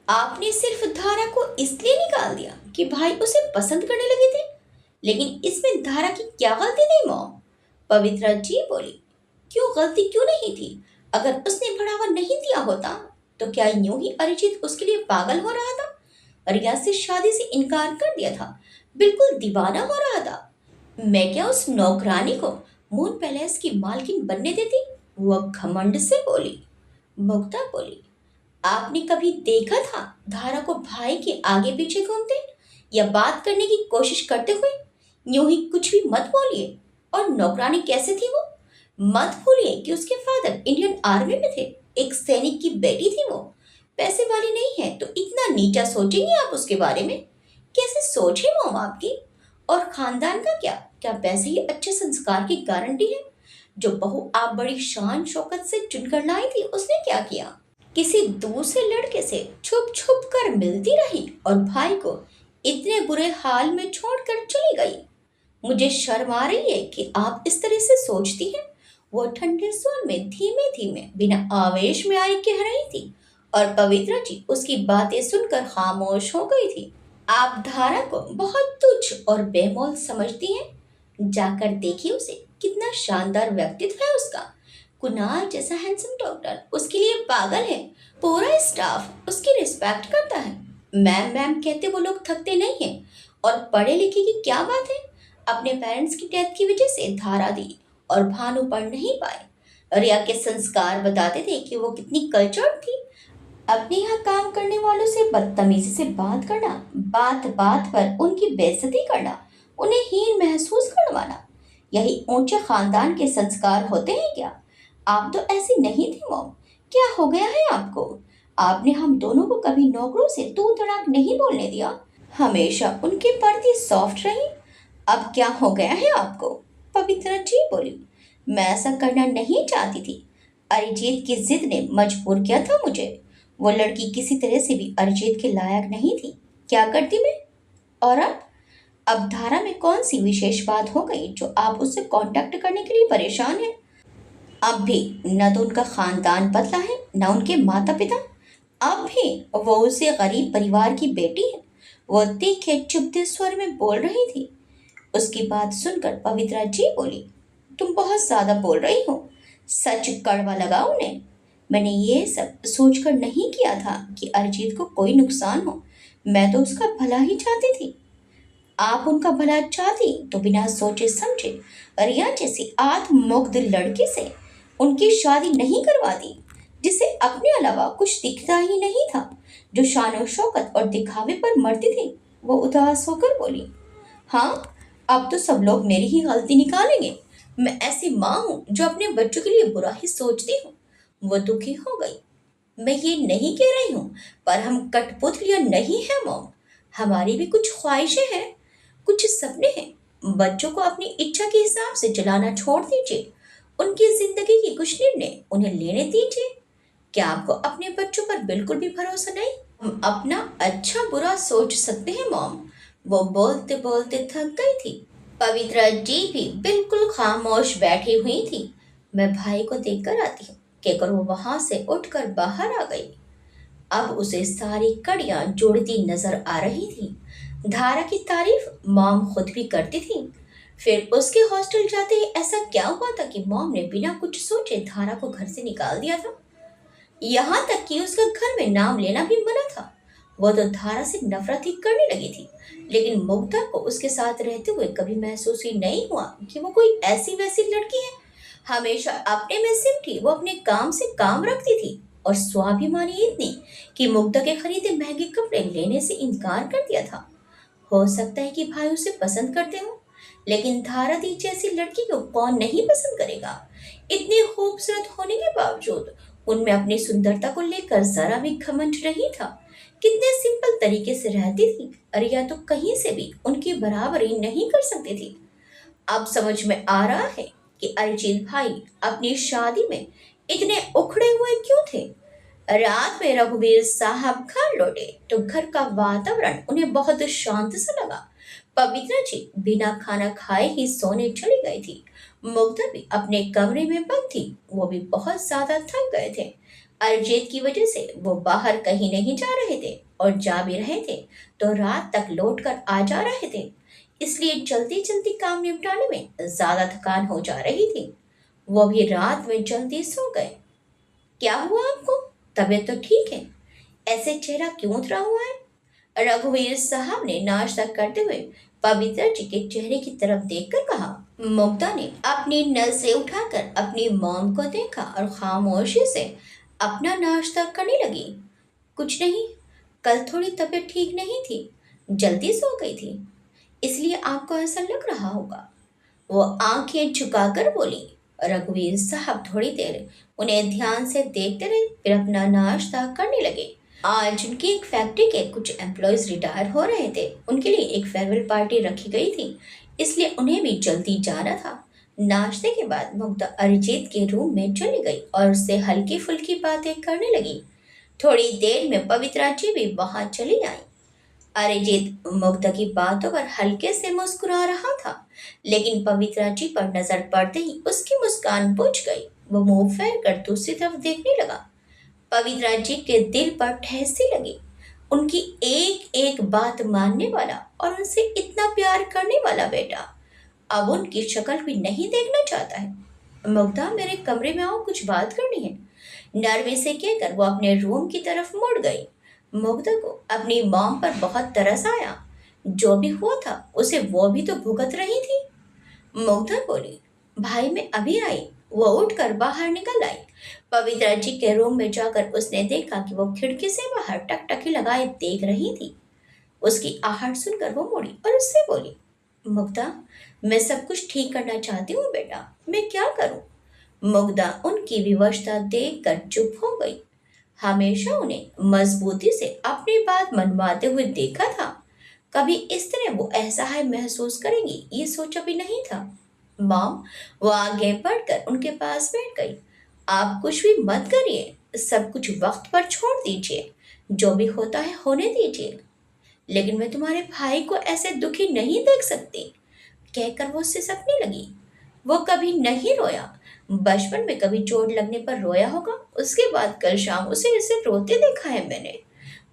आपने सिर्फ धारा को इसलिए निकाल दिया कि भाई उसे पसंद करने लगे थे, लेकिन इसमें धारा की क्या गलती थी मॉम? पवित्रा जी बोली, क्यों गलती क्यों नहीं थी? अगर उसने बढ़ावा नहीं दिया होता तो क्या यूं ही अरिजीत उसके लिए पागल हो रहा था? रिया से शादी से इनकार कर दिया था, बिल्कुल दीवाना हो रहा था। मैं क्या उस नौकरानी को मून पैलेस की मालकिन बनने देती? वह घमंड से बोली। मुग्धा बोली, आपने कभी देखा था धारा को भाई के आगे पीछे घूमते या बात करने की कोशिश करते हुए? यूं ही कुछ भी मत बोलिए। और नौकरानी कैसे थी वो? मत भूलिए कि उसके फादर इंडियन आर्मी में थे, एक सैनिक की बेटी थी वो। पैसे वाली नहीं है तो इतना नीचा सोचेंगे आप उसके बारे में? कैसे सोचे मोम आपकी? और खानदान का क्या? क्या पैसे ही अच्छे संस्कार की गारंटी है? जो बहू आप बड़ी शान शौकत से चुनकर लाई थी उसने क्या किया? किसी दूसरे लड़के से छुप छुप कर मिलती रही और भाई को इतने बुरे हाल में छोड़कर चली गई। मुझे शर्म आ रही है कि आप इस तरह से सोचती हैं। वो ठंडे स्वर में धीमे धीमे बिना आवेश में आई कह रही थी और पवित्रा जी उसकी बातें सुनकर खामोश हो गई थी। आप धारा को बहुत तुच्छ और बेमोल समझती हैं? जाकर देखिए उसे, कितना शानदार व्यक्तित्व है उसका। कुणाल जैसा हैंडसम डॉक्टर उसके लिए पागल है। पूरा स्टाफ उसकी रिस्पेक्ट करता है। मैम मैम कहते वो लोग थकते नहीं हैं। और पढ़े लिखे की क्या बात है? अपने पेरेंट्स की डेथ की वजह से धारा दी और भानु पढ़ नहीं पाए। रिया के संस्कार बताते थे कि वो कितनी कल्चर्ड थी। अपने यहाँ काम करने वालों से बदतमीजी से बात करना, बात बात पर उनकी बेइज्जती करना, उन्हें हीन महसूस करवाना, यही ऊंचे खानदान के संस्कार होते हैं क्या? आप तो ऐसी नहीं थी मॉम। क्या हो गया है आपको? आपने हम दोनों को कभी नौकरों से तू तड़ाक नहीं बोलने दिया, हमेशा उनके प्रति सॉफ्ट रही। अब क्या हो गया है आपको? पवित्रा जी बोली, मैं ऐसा करना नहीं चाहती थी। अरिजीत की जिद ने मजबूर किया था मुझे। वो लड़की किसी तरह से भी अरिजीत के लायक नहीं थी। क्या करती मैं? और अब धारा में कौन सी विशेष बात हो गई जो आप उससे कांटेक्ट करने के लिए परेशान हैं? अब भी न तो उनका खानदान बदला है न उनके माता पिता। अब भी वो उसे गरीब परिवार की बेटी है। वो तीखे चुभते स्वर में बोल रही थी। उसकी बात सुनकर पवित्रा जी बोली, तुम बहुत ज्यादा बोल रही हो। सच कड़वा लगा उन्हें। मैंने ये सब सोचकर नहीं किया था कि अरिजीत को कोई नुकसान हो। मैं तो उसका भला ही चाहती थी। आप उनका भला चाहती तो बिना सोचे समझे रिया जैसी आत्ममुग्ध लड़के से उनकी शादी नहीं करवाती, जिसे अपने अलावा कुछ दिखता ही नहीं था, जो शान शौकत और दिखावे पर मरती थी। वो उदास होकर बोली, हाँ, अब तो सब लोग मेरी ही गलती निकालेंगे। मैं ऐसी माँ हूँ जो अपने बच्चों के लिए बुरा ही सोचती हूँ। वो दुखी हो गई। मैं ये नहीं कह रही हूँ, पर हम कठपुतलियाँ नहीं हैं मॉम। हमारी भी कुछ ख्वाहिशें हैं, कुछ सपने हैं। बच्चों को अपनी इच्छा के हिसाब से चलाना छोड़ दीजिए। उनकी जिंदगी के कुछ निर्णय उन्हें लेने दीजिए। क्या आपको अपने बच्चों पर बिल्कुल भी भरोसा नहीं? हम अपना अच्छा बुरा सोच सकते हैं मॉम। वो बोलते बोलते थक गई थी। पवित्रा जी भी बिल्कुल खामोश बैठी हुई थी। मैं भाई को देखकर आती हूँ, कहकर वो वहां से उठकर बाहर आ गई। अब उसे सारी कड़ियां जुड़ती नजर आ रही थी। धारा की तारीफ मॉम खुद भी करती थी। फिर उसके हॉस्टल जाते ही ऐसा क्या हुआ था कि मॉम ने बिना कुछ सोचे धारा को घर से निकाल दिया था? यहाँ तक कि उसका घर में नाम लेना भी मना था। वो तो धारा से नफरत ही करने लगी थी। लेकिन मुग्धा को उसके साथ रहते हुए कभी महसूस ही नहीं हुआ कि वो कोई ऐसी वैसी लड़की है। हमेशा अपने में सिमटी वो अपने काम से काम रखती थी और स्वाभिमानी इतनी कि मुग्धा के खरीदे महंगे कपड़े लेने से इनकार कर दिया था। हो सकता है कि भाई उसे पसंद करते हो, लेकिन धारा दी जैसी लड़की को कौन नहीं पसंद करेगा? इतनी खूबसूरत होने के बावजूद उनमें अपनी सुंदरता को लेकर जरा भी घमंड नहीं था। कितने सिंपल तरीके से रहती थी। रिया तो कहीं से भी उनकी बराबरी नहीं कर सकती थी। अब समझ में आ रहा है कि अरिजीत भाई अपनी शादी में इतने उखड़े हुए क्यों थे। रात में रघुवीर साहब घर लौटे तो घर का वातावरण उन्हें बहुत शांत सा लगा। पवित्रा जी बिना खाना खाए ही सोने चली गई थी। मुग्धा भी अपने कमरे में बंद थी। वो भी बहुत ज्यादा थक गए थे। अरिजीत की वजह से वो बाहर कहीं नहीं जा रहे थे और जा भी रहे थे तो रात तक लौट कर आ जा रहे थे। इसलिए जल्दी जल्दी काम निपटाने में ज्यादा थकान हो जा रही थी। वो भी रात में जल्दी सो गए। क्या हुआ आपको? तबीयत तो ठीक है, ऐसे चेहरा क्यों उतरा हुआ है? रघुवीर साहब ने नाश्ता करते हुए पवित्र जी के चेहरे की तरफ देखकर कहा। मुग्धा ने अपनी नजरें उठाकर अपनी मॉम को देखा और खामोशी से अपना नाश्ता करने लगी। कुछ नहीं, कल थोड़ी तबीयत ठीक नहीं थी, जल्दी सो गई थी, इसलिए आपको ऐसा लग रहा होगा। वो आंखें झुकाकर बोली। रघुवीर साहब थोड़ी देर उन्हें ध्यान से देखते रहे, फिर अपना नाश्ता करने लगे। आज उनकी एक फैक्ट्री के कुछ एम्प्लॉयज रिटायर हो रहे थे, उनके लिए एक फेयरवेल पार्टी रखी गई थी, इसलिए उन्हें भी जल्दी जाना था। नाश्ते के बाद मुग्धा अरिजीत के रूम में चली गई और उससे हल्की फुल्की बातें करने लगी। थोड़ी देर में पवित्रा जी भी वहां चली आई। अरिजीत मुग्धा की बातों पर हल्के से मुस्कुरा रहा था, लेकिन पवित्रा जी पर नजर पड़ते ही उसकी मुस्कान बुझ गई। वो मुंह फेर कर दूसरी तरफ देखने लगा। पवित्रा जी के दिल पर ठेसी लगी। उनकी एक एक बात मानने वाला और उनसे इतना प्यार करने वाला बेटा अब उनकी शक्ल भी नहीं देखना चाहता है। मुग्धा, मेरे कमरे में आओ, कुछ बात करनी है। नरमी से कहकर वो अपने रूम की तरफ मुड़ गई। मुग्धा को अपनी मॉम पर बहुत तरस आया। जो भी हुआ था उसे वो भी तो भुगत रही थी। मुग्धा बोली, भाई मैं अभी आई। वो उठकर बाहर निकल आई। पवित्रा जी के रूम में जाकर उसने देखा कि वो खिड़की से बाहर टकटकी लगाए देख रही थी। उसकी आहट सुनकर वो मुड़ी और उससे बोली, मुग्धा, मैं सब कुछ ठीक करना चाहती हूँ बेटा, मैं क्या करूँ? मुग्धा उनकी विवशता देखकर चुप हो गई। हमेशा उन्हें मजबूती से अपनी बात मनवाते हुए देखा था, कभी इस तरह वो असहाय महसूस करेंगी ये सोचा भी नहीं था। मॉम, वो आगे बढ़कर उनके पास बैठ गई। आप कुछ भी मत करिए, सब कुछ वक्त पर छोड़ दीजिए, जो भी होता है होने दीजिए। लेकिन मैं तुम्हारे भाई को ऐसे दुखी नहीं देख सकती, कहकर वो सिसकने लगी। वो कभी नहीं रोया, बचपन में कभी चोट लगने पर रोया होगा, उसके बाद कल शाम उसे इसे रोते देखा है मैंने।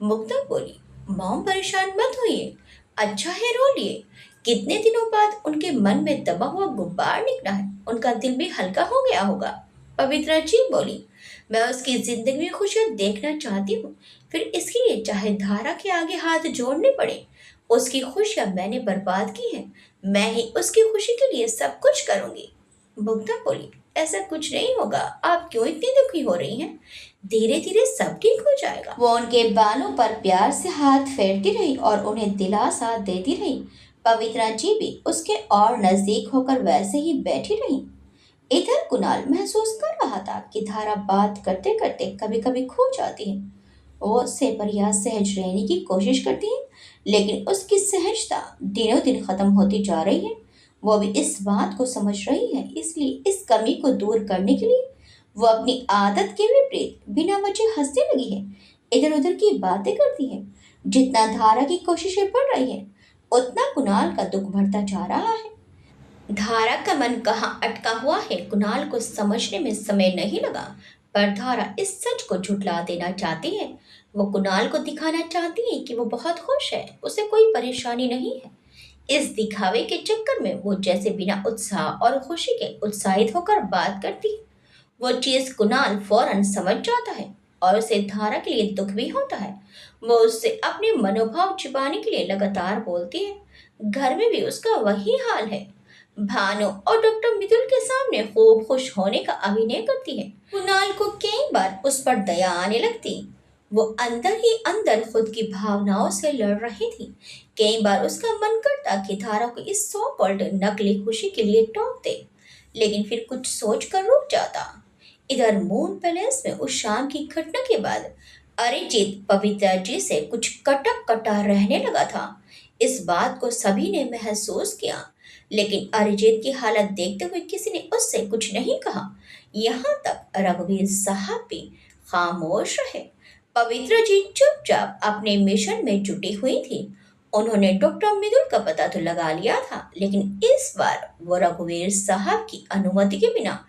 मुग्धा बोली, मॉम परेशान मत होइए, अच्छा है रो लिए। कितने दिनों बाद उनके मन में दबा हुआ गुब्बार निकला है, उनका दिल भी हल्का हो गया होगा। पवित्रा जी बोली, मैं उसकी जिंदगी में खुशियां देखना चाहती हूँ, फिर इसके लिए चाहे धारा के आगे हाथ जोड़ने पड़े। उसकी खुशियां मैंने बर्बाद की हैं, मैं ही उसकी खुशी के लिए सब कुछ करूंगी। मुग्धा बोली, ऐसा कुछ नहीं होगा, आप क्यों इतनी दुखी हो रही हैं? धीरे धीरे सब ठीक हो जाएगा। वो उनके बालों पर प्यार से हाथ फेरती रही और उन्हें दिलासा देती रही। पवित्रा जी भी उसके और नजदीक होकर वैसे ही बैठी रही। इधर कुणाल महसूस कर रहा था कि धारा बात करते करते कभी कभी खो जाती है। वो उससे प्रयास सहज रहने की कोशिश करती है, लेकिन उसकी सहजता दिनों दिन खत्म होती जा रही है। वो भी इस बात को समझ रही है, इसलिए इस कमी को दूर करने के लिए वो अपनी आदत के विपरीत बिना वजह हंसने लगी है, इधर उधर की बातें करती है। जितना धारा की कोशिशें बढ़ रही है, उतना कुणाल का दुख बढ़ता जा रहा है। धारा का मन कहाँ अटका हुआ है, कुणाल को समझने में समय नहीं लगा, पर धारा इस सच को झुठला देना चाहती है। वो कुणाल को दिखाना चाहती है कि वो बहुत खुश है, उसे कोई परेशानी नहीं है। इस दिखावे के चक्कर में वो जैसे बिना उत्साह और खुशी के उत्साहित होकर बात करती है। वो चीज कुणाल फौरन समझ जाता है और उसे धारा के लिए दुख भी होता है। वो उससे अपने मनोभाव छिपाने के लिए लगातार बोलती है। घर में भी उसका वही हाल है। भानु और डॉक्टर मितुल के सामने खूब खुश होने का अभिनय करती है। कुणाल को कई बार उस पर दया आने लगती। वो अंदर ही अंदर खुद की भावनाओं से लड़ रही थी। कई बार उसका मन करता कि धारा को इस सो कॉल्ड नकली खुशी के लिए टोक दे, लेकिन फिर कुछ सोच कर रुक जाता। इधर मून पैलेस में उस शाम की घटना के बाद अरिजीत पवित्रा जी से कुछ कटक कटा रहने लगा था। इस बात को सभी ने महसूस किया, लेकिन अरिजीत की हालत देखते हुए किसी ने उससे कुछ नहीं कहा। यहाँ तक रघुवीर साहब भी खामोश रहे। पवित्र जी चुपचाप अपने मिशन में जुटी हुई थी। उन्होंने डॉक्टर मृदुल का पता तो लगा लिया था, लेकिन इस बार वो रघुवीर साहब की अनुमति के बिना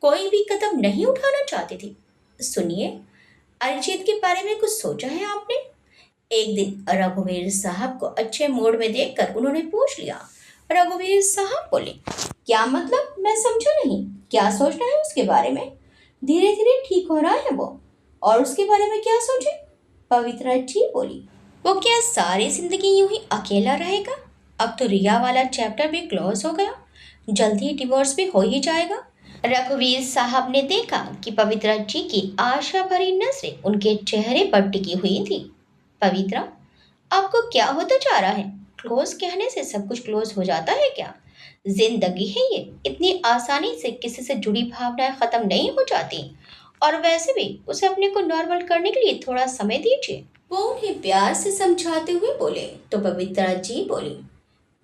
कोई भी कदम नहीं उठाना चाहती थी। सुनिए, अरिजीत के बारे में कुछ सोचा है आपने? एक दिन रघुवीर साहब को अच्छे मूड में देखकर उन्होंने पूछ लिया। रघुवीर साहब बोले, क्या मतलब? मैं समझा नहीं, क्या सोचना है उसके बारे में? धीरे धीरे ठीक हो रहा है वो। और उसके बारे में क्या सोचे? पवित्रा जी बोली। वो क्या सारी जिंदगी यूं ही अकेला रहेगा? अब तो रिया वाला चैप्टर भी क्लोज हो गया, जल्दी ही डिवोर्स भी हो ही जाएगा। रघुवीर साहब ने देखा कि पवित्रा जी की आशा भरी नजरें उनके चेहरे पर टिकी हुई थी। पवित्रा, आपको क्या होता जा रहा है? क्लोज कहने से सब कुछ क्लोज हो जाता है क्या? जिंदगी है ये, इतनी आसानी से किसी से जुड़ी भावनाएं खत्म नहीं हो जाती। और वैसे भी उसे अपने को नॉर्मल करने के लिए थोड़ा समय दीजिए। वो उन्हें प्यार से समझाते हुए बोले तो पवित्रा जी बोली,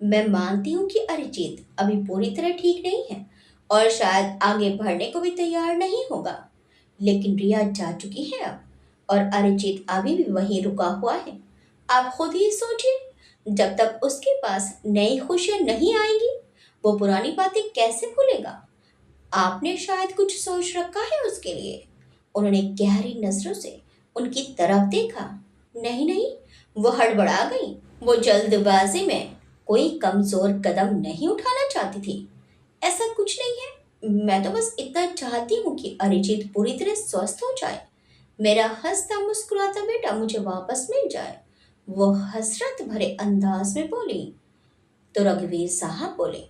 मैं मानती हूँ कि अरिजीत अभी पूरी तरह ठीक नहीं है और शायद आगे बढ़ने को भी तैयार नहीं होगा। लेकिन रिया जा चुकी है अब, और अरिजीत अभी भी वहीं रुका हुआ है। आप खुद ही सोचिए, जब तक उसके पास नई खुशियां नहीं आएंगी, वो पुरानी बातें कैसे भूलेगा? आपने शायद कुछ सोच रखा है उसके लिए। उन्होंने गहरी नजरों से उनकी तरफ देखा। नहीं नहीं, वो हड़बड़ा गई। वो जल्दबाजी में कोई कमजोर कदम नहीं उठाना चाहती थी। ऐसा कुछ नहीं है, मैं तो बस इतना चाहती हूँ कि अरिजीत पूरी तरह स्वस्थ हो जाए, मेरा हंसता मुस्कुराता बेटा मुझे वापस मिल जाए। वो हसरत भरे अंदाज में बोली। तो रघुवीर साहब बोले,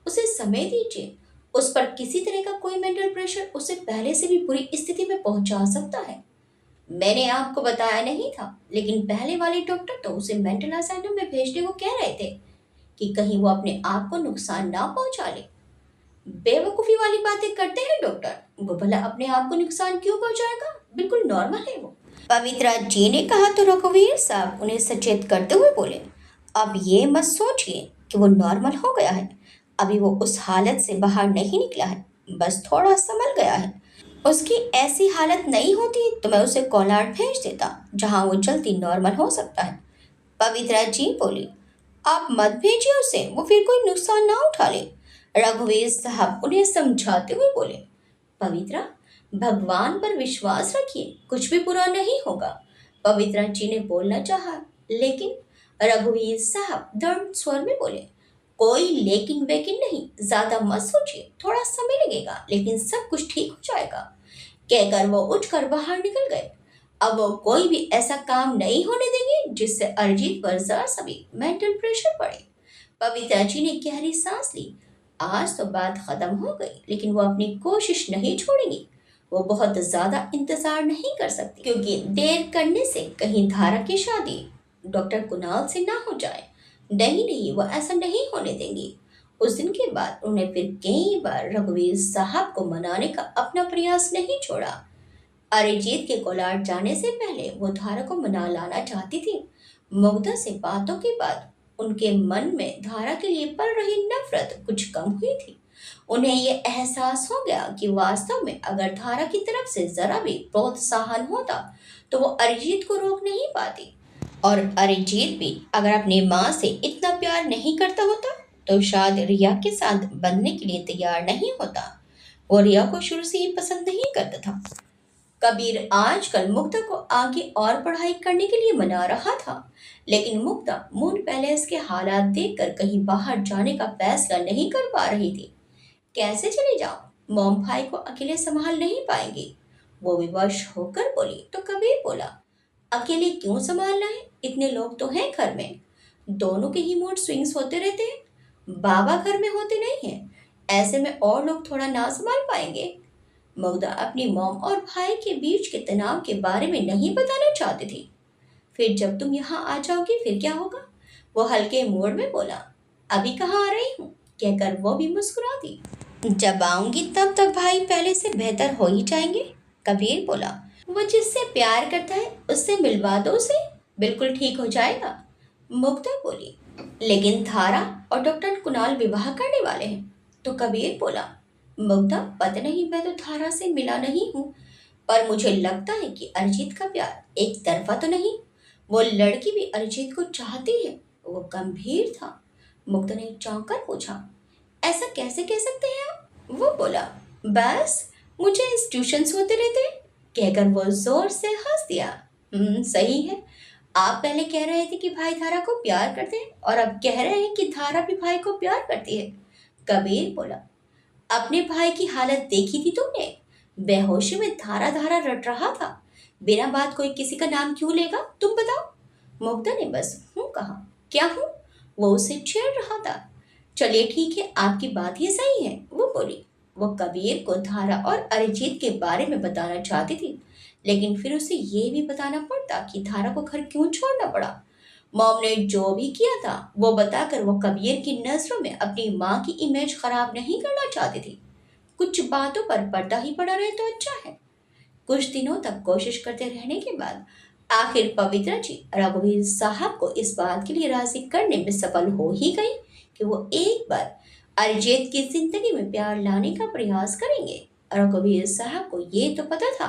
उसे समय दीजिए। उस पर किसी तरह का कोई मेंटल प्रेशर उसे पहले से भी बुरी स्थिति में पहुंचा सकता है। मैंने आपको बताया नहीं था, लेकिन पहले वाले डॉक्टर तो उसे मेंटल असाइलम में भेजने को कह रहे थे कि कहीं वो अपने आप को नुकसान ना पहुंचा ले। बेवकूफी वाली बातें करते हैं डॉक्टर, वो भला अपने आप को नुकसान क्यों पहुंचाएगा? बिल्कुल नॉर्मल है वो। पवित्रा जी ने कहा तो रघुवीर साहब उन्हें सचेत करते हुए बोले, अब ये मत सोचिए कि वो नॉर्मल हो गया है। अभी वो उस हालत से बाहर नहीं निकला है, बस थोड़ा संभल गया है। उसकी ऐसी हालत नहीं होती तो मैं उसे कोलार भेज देता, जहां वो जल्दी नॉर्मल हो सकता है। पवित्रा जी बोली, आप मत भेजिए उसे, वो फिर कोई नुकसान ना उठा ले। रघुवीर साहब उन्हें समझाते हुए बोले, पवित्रा, भगवान पर विश्वास रखिए, कुछ भी बुरा नहीं होगा। पवित्रा जी ने बोलना चाहा, लेकिन रघुवीर साहब दर्द स्वर में बोले, कोई लेकिन वेकिन नहीं, ज्यादा मत सोचिए, थोड़ा समय लगेगा लेकिन सब कुछ ठीक हो जाएगा। कहकर वो उठकर बाहर निकल गए। अब वो कोई भी ऐसा काम नहीं होने देंगे जिससे अरिजीत पर जरा सा भी मेंटल प्रेशर पड़े। पवित्रा जी ने गहरी सांस ली। आज तो बात खत्म हो गई, लेकिन वो अपनी कोशिश नहीं छोड़ेंगी। वो बहुत ज्यादा इंतजार नहीं कर सकती, क्योंकि देर करने से कहीं धारा की शादी डॉक्टर कुणाल से ना हो जाए। नहीं नहीं, वो ऐसा नहीं होने देंगी। उस दिन के बाद उन्हें फिर कई बार रघुवीर साहब को मनाने का अपना प्रयास नहीं छोड़ा। अरिजीत के कोलार जाने से पहले वो धारा को मना लाना चाहती थी। मुग्धा से बातों के बाद उनके मन में धारा के लिए पल रही नफरत कुछ कम हुई थी। उन्हें ये एहसास हो गया कि वास्तव में अगर धारा की तरफ से जरा भी प्रोत्साहन होता तो वो अरिजीत को रोक नहीं पाती। और अरिजीत भी अगर अपनी माँ से इतना प्यार नहीं करता होता तो शायद रिया के साथ बनने के लिए तैयार नहीं होता। वो रिया को शुरू से ही पसंद नहीं करता था। कबीर आजकल मुग्धा को आगे और पढ़ाई करने के लिए मना रहा था, लेकिन मुग्धा मून पैलेस के हालात देखकर कहीं बाहर जाने का फैसला नहीं कर पा रही थी। कैसे चले जाओ, मॉम भाई को अकेले संभाल नहीं पाएंगी। वो विवश होकर बोली तो कबीर बोला, अकेले क्यों संभालना है, इतने लोग तो हैं घर में। दोनों के ही मूड स्विंग्स होते रहते हैं, बाबा घर में होते नहीं हैं। ऐसे में और लोग थोड़ा ना संभाल पाएंगे। मग्धा अपनी मॉम और भाई के बीच के तनाव के बारे में नहीं बताना चाहती थी। फिर जब तुम यहाँ आ जाओगी फिर क्या होगा? वो हल्के मूड में बोला। अभी कहाँ आ रही हूँ, कहकर वो भी मुस्कुरा दी। जब आऊंगी तब तक भाई पहले से बेहतर हो ही जाएंगे। कबीर बोला, वो जिससे प्यार करता है उससे मिलवा दो उसे, बिल्कुल ठीक हो जाएगा। मुग्धा बोली, लेकिन धारा और डॉक्टर कुणाल विवाह करने वाले हैं। तो कबीर बोला, मुग्धा, पता नहीं, मैं तो धारा से मिला नहीं हूँ, पर मुझे लगता है कि अरिजीत का प्यार एक तरफा तो नहीं। वो लड़की भी अरिजीत को चाहती है। वो गंभीर था। मुग्धा ने चौंक कर पूछा, ऐसा कैसे कह सकते हैं आप? वो बोला, बस मुझे ट्यूशंस होते रहते हैं, कहकर वो जोर से हंस दिया। सही है, आप पहले कह रहे थे कि भाई धारा को प्यार करते हैं और अब कह रहे हैं कि धारा भी भाई को प्यार करती है। कबीर बोला, अपने भाई की हालत देखी थी तुमने? बेहोशी में धारा धारा रट रहा था। बिना बात कोई किसी का नाम क्यों लेगा, तुम बताओ। मुग्धा ने बस हूँ कहा। क्या हूँ? वो उसे छेड़ रहा था। चलिए ठीक है, आपकी बात ही सही है, वो बोली। वो कबीर को धारा और अरिजीत के बारे में बताना चाहती थी, लेकिन फिर उसे ये भी बताना पड़ता कि धारा को घर क्यों छोड़ना पड़ा। मॉम ने जो भी किया था वो बताकर वो कबीर की नजरों में अपनी माँ की इमेज खराब नहीं करना चाहती थी। कुछ बातों पर पर्दा ही पड़ा रहे तो अच्छा है। कुछ दिनों तक कोशिश करते रहने के बाद आखिर पवित्रा जी रघुवीर साहब को इस बात के लिए राजी करने में सफल हो ही गई कि वो एक बार अरिजीत की जिंदगी में प्यार लाने का प्रयास करेंगे। रघुवीर साहब को ये तो पता था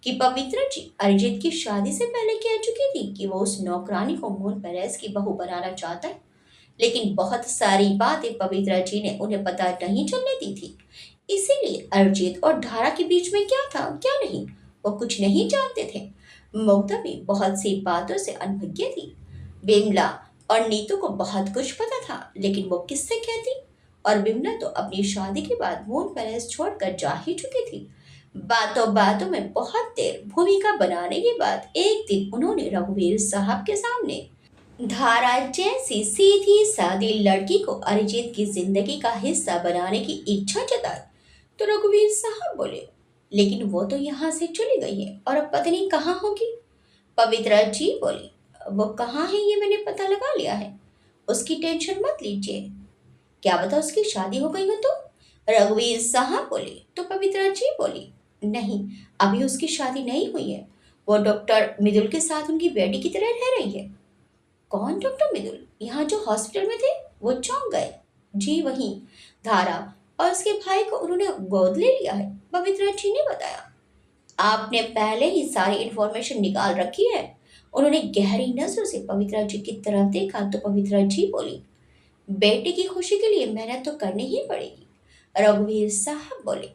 कि पवित्रा जी अरिजीत की शादी से पहले कह चुकी थी कि वो उस नौकरानी को मून पैलेस की बहू बनाना चाहता है, लेकिन बहुत सारी बातें पवित्रा जी ने उन्हें पता नहीं चलने दी थी। इसीलिए अरिजीत और धारा के बीच में क्या था क्या नहीं, वो कुछ नहीं जानते थे। ममता भी बहुत सी बातों से अनभिज्ञ थी। बिमला और नीतू को बहुत कुछ पता था, लेकिन वो किससे कहती। और बिमला तो अपनी शादी के बाद मून पैलेस छोड़कर जा ही चुकी थी। बातों बातों में बहुत देर भूमिका बनाने के बाद एक दिन उन्होंने रघुवीर साहब के सामने धारा जैसी सीधी सादी लड़की को अरिजीत की जिंदगी का हिस्सा बनाने की इच्छा जताई तो रघुवीर साहब बोले, लेकिन वो तो यहाँ से चली गई है और अब पता नहीं कहाँ होगी। पवित्रा जी बोली, वो कहाँ है ये मैंने पता लगा लिया है, उसकी टेंशन मत लीजिए। क्या पता उसकी शादी हो गई हो तो। रघुवीर साहब बोले तो पवित्रा जी बोली, नहीं, अभी उसकी शादी नहीं हुई है। वो डॉक्टर मिदुल के साथ उनकी बेटी की तरह रह रही है। कौन डॉक्टर मिदुल? यहाँ जो हॉस्पिटल में थे? वो चौंक गए। जी वही। धारा और उसके भाई को उन्होंने गोद ले लिया है, पवित्रा जी ने बताया। आपने पहले ही सारी इंफॉर्मेशन निकाल रखी है। उन्होंने गहरी नजरों से पवित्रा जी की तरफ देखा तो पवित्रा जी बोली, बेटे की खुशी के लिए मेहनत तो करनी ही पड़ेगी। रघुवीर साहब बोले,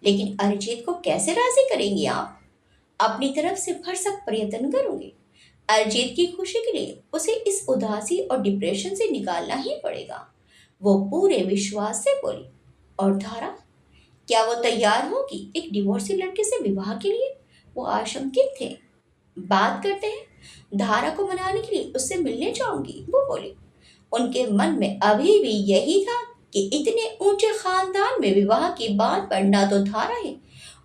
लेकिन अरिजीत को कैसे राजी करेंगी आप? अपनी तरफ से भरसक प्रयत्न करूंगी। अरिजीत की खुशी के लिए उसे इस उदासी और डिप्रेशन से निकालना ही पड़ेगा, वो पूरे विश्वास से बोली। और धारा, क्या वो तैयार होगी एक डिवोर्सी लड़के से विवाह के लिए? वो आशंकित थे। बात करते हैं, धारा को मनाने के लिए उससे मिलने जाऊंगी, वो बोली। उनके मन में अभी भी यही था कि इतने ऊंचे खानदान में विवाह की बात पर ना तो धारा है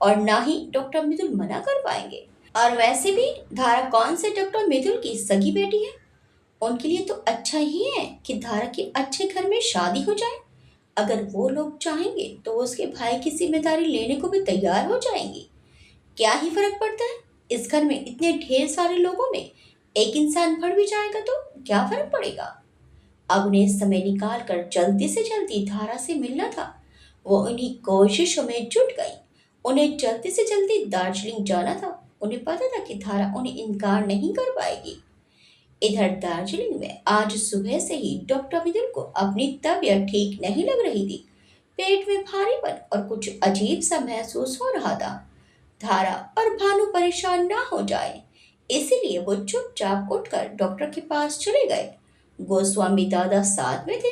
और ना ही डॉक्टर मिथुन मना कर पाएंगे। और वैसे भी धारा कौन से डॉक्टर मिथुन की सगी बेटी है? उनके लिए तो अच्छा ही है कि धारा की अच्छे घर में शादी हो जाए। अगर वो लोग चाहेंगे तो वो उसके भाई की जिम्मेदारी लेने को भी तैयार हो जाएंगी। क्या ही फर्क पड़ता है, इस घर में इतने ढेर सारे लोगों में एक इंसान बढ़ भी जाएगा तो क्या फर्क पड़ेगा। अब उन्हें समय निकाल कर जल्दी से जल्दी धारा से मिलना था। वो उन्हीं कोशिशों में जुट गई। उन्हें जल्दी से जल्दी दार्जिलिंग जाना था। उन्हें पता था कि धारा उन्हें इनकार नहीं कर पाएगी। इधर दार्जिलिंग में आज सुबह से ही डॉक्टर मिदुल को अपनी तबीयत ठीक नहीं लग रही थी। पेट में भारीपन और कुछ अजीब सा महसूस हो रहा था। धारा और भानु परेशान ना हो जाए, इसीलिए वो चुपचाप उठकर डॉक्टर के पास चले गए। गोस्वामी दादा साथ में थे।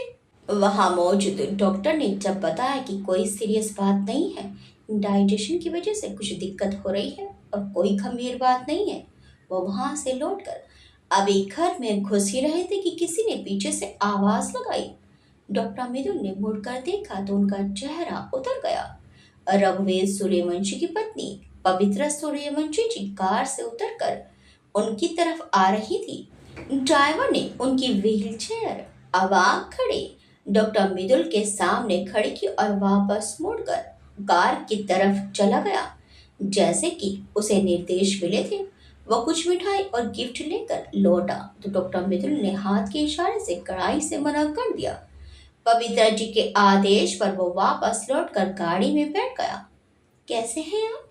वहां मौजूद डॉक्टर ने जब बताया कि कोई सीरियस बात नहीं है, डाइजेशन की वजह से कुछ दिक्कत हो रही है और कोई गंभीर बात नहीं है, वो वहां से लौटकर अभी घर में घुस ही रहे थे कि किसी ने पीछे से आवाज लगाई। डॉक्टर मिथुन ने मुड़कर देखा तो उनका चेहरा उतर गया। रघुवीर सूर्यवंशी की पत्नी पवित्रा सूर्यवंशी जी कार से उतरकर उनकी तरफ आ रही थी। ड्राइवर ने उनकी व्हील चेयर अवाक खड़े डॉक्टर मिदुल के सामने खड़ी की और वापस मुड़कर कार की तरफ चला गया, जैसे कि उसे निर्देश मिले थे। वह कुछ मिठाई और गिफ्ट लेकर लौटा तो डॉक्टर मिदुल ने हाथ के इशारे से कड़ाई से मना कर दिया। पवित्रा जी के आदेश पर वो वापस लौटकर गाड़ी में बैठ गया। कैसे हैं आप?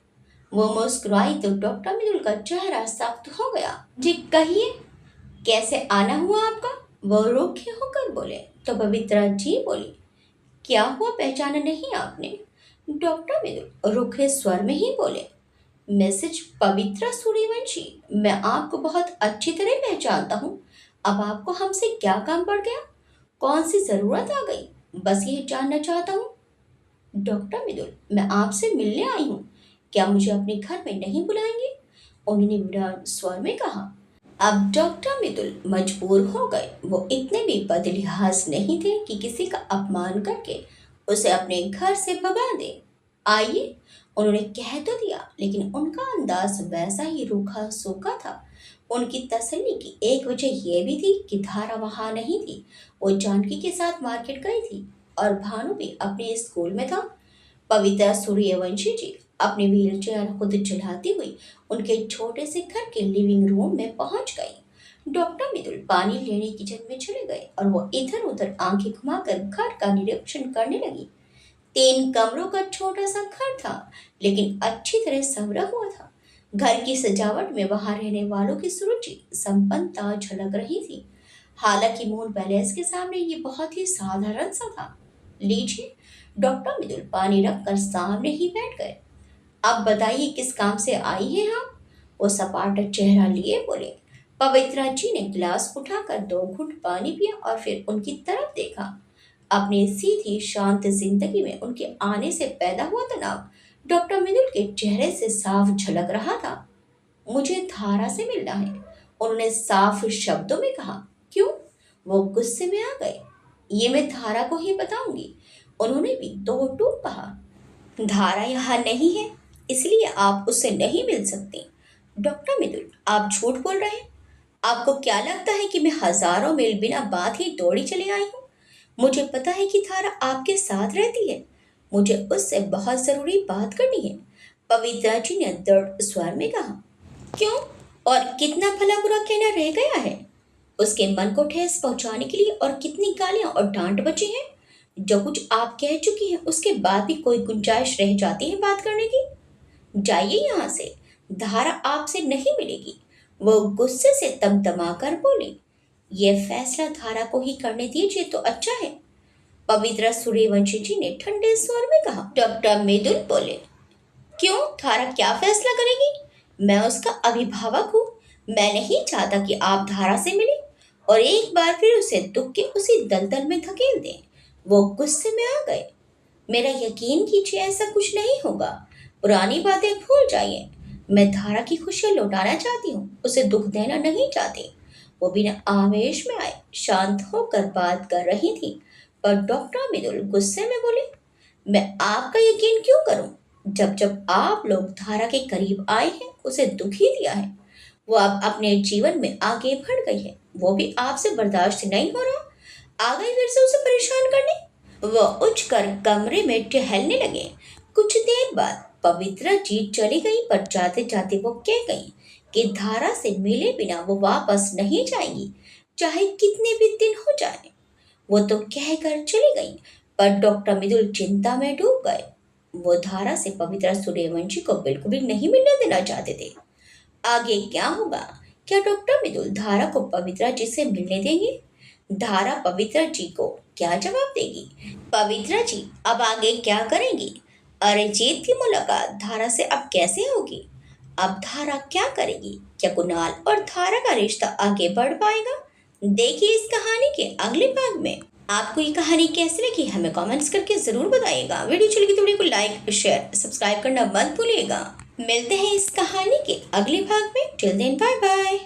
वो मुस्कुराई तो डॉक्टर मिदुल का चेहरा सख्त हो गया। जी कहिए, कैसे आना हुआ आपका? वो रूखे होकर बोले तो पवित्रा जी बोली, क्या हुआ, पहचाना नहीं आपने? डॉक्टर मिदुल रूखे स्वर में ही बोले, मिसेज पवित्रा सूर्यवंशी, मैं आपको बहुत अच्छी तरह पहचानता हूँ। अब आपको हमसे क्या काम पड़ गया? कौन सी जरूरत आ गई? बस ये जानना चाहता हूँ। डॉक्टर मिदुल, मैं आपसे मिलने आई हूँ। क्या मुझे अपने घर में नहीं बुलाएंगे? उन्होंने विनम्र स्वर में कहा। अब डॉक्टर मितुल मजबूर हो गए। वो इतने भी बदलिहाज नहीं थे कि किसी का अपमान करके उसे अपने घर से भगा दे। आइए, उन्होंने कह तो दिया, लेकिन उनका अंदाज वैसा ही रूखा सूखा था। उनकी तसल्ली की एक वजह यह भी थी कि धारा वहां नहीं थी। वो जानकी के साथ मार्केट गई थी और भानु भी अपने स्कूल में था। पवित्रा सूर्यवंशी जी अपनी व्हीलचेयर खुद चलाती हुई उनके छोटे से घर के लिविंग रूम में पहुंच गई। डॉक्टर मितुल पानी लेने किचन में चले गए और वो इधर उधर आंखें घुमाकर घर का निरीक्षण करने लगी। 3 कमरों का छोटा सा घर था, लेकिन अच्छी तरह संवरा हुआ था। घर की सजावट में वहां रहने वालों की सुरुचि संपन्नता झलक रही थी। हालांकि मून पैलेस के सामने ये बहुत ही साधारण सा था। लीजिए, डॉक्टर मितुल पानी रखकर सामने ही बैठ गए। अब बताइए किस काम से आई हैं आप? वो सपाट चेहरा लिए बोले। पवित्रा जी ने गिलास उठाकर 2 घूंट पानी पिया और फिर उनकी तरफ देखा। अपनी सीधी शांत जिंदगी में उनके आने से पैदा हुआ तनाव डॉक्टर मितुल के चेहरे से साफ झलक रहा था। मुझे धारा से मिलना है, उन्होंने साफ शब्दों में कहा। क्यों? वो गुस्से में आ गए। ये मैं धारा को ही बताऊंगी, उन्होंने भी 2 टूक कहा। धारा यहाँ नहीं है, इसलिए आप उससे नहीं मिल सकते। डॉक्टर मितुल, आप झूठ बोल रहे हैं। आपको क्या लगता है कि मैं हजारों मील बिना बात ही दौड़ी चली आई हूँ? मुझे पता है कि धारा आपके साथ रहती है। मुझे उससे बहुत जरूरी बात करनी है, पवित्रा जी ने दृढ़ स्वर में कहा। क्यों? और कितना भला बुरा कहना रह गया है? उसके मन को ठेस पहुंचाने के लिए और कितनी गालियां और डांट बची हैं? जो कुछ आप कह चुकी हैं उसके बाद भी कोई गुंजाइश रह जाती है बात करने की? जाइए यहाँ से, धारा आपसे नहीं मिलेगी। वो गुस्से से तमतमा कर बोली। ये फैसला धारा को ही करने दीजिए तो अच्छा है, पवित्रा सूर्यवंशी जी ने ठंडे स्वर में कहा। डॉक्टर मृदुल बोले। क्यों? धारा क्या फैसला करेगी? मैं उसका अभिभावक हूँ। मैं नहीं चाहता कि आप धारा से मिले और एक बार फिर उसे दुख के उसी दलदल में धकेल दें। वो गुस्से में आ गए। मेरा यकीन कीजिए, ऐसा कुछ नहीं होगा। पुरानी बातें भूल जाइए। मैं धारा की खुशियां लौटाना चाहती हूँ, उसे दुख देना नहीं चाहती। वो बिना आवेश में आए शांत होकर बात कर रही थी, पर डॉक्टर मृदुल गुस्से में बोले। मैं आपका यकीन क्यों करूं? जब जब आप लोग धारा के करीब आए हैं, उसे दुख ही दिया है। वो अब अपने जीवन में आगे बढ़ गई है, वो भी आपसे बर्दाश्त नहीं हो रहा। आ गई फिर से उसे परेशान करने। वह उठकर कमरे में टहलने लगे। कुछ देर बाद पवित्रा जी चली गई, पर जाते जाते वो कह गई कि धारा से मिले बिना वो वापस नहीं जाएंगी, चाहे कितने भी दिन हो जाए। वो तो कहकर चली गई, पर डॉक्टर मृदुल चिंता में डूब गए। वो धारा से पवित्रा सूर्यवंशी को बिल्कुल भी नहीं मिलने देना चाहते थे। आगे क्या होगा? क्या डॉक्टर मृदुल धारा को पवित्रा जी से मिलने देंगे? धारा पवित्रा जी को क्या जवाब देगी? पवित्रा जी अब आगे क्या करेंगी? अरिजीत की मुलाकात धारा से अब कैसे होगी? अब धारा क्या करेगी? क्या कुणाल और धारा का रिश्ता आगे बढ़ पाएगा? देखिए इस कहानी के अगले भाग में। आपको ये कहानी कैसी लगी हमें कमेंट्स करके जरूर बताइएगा। वीडियो चलेगी तो वीडियो को लाइक शेयर सब्सक्राइब करना मत भूलिएगा। मिलते हैं इस कहानी के अगले भाग में। Till then bye bye.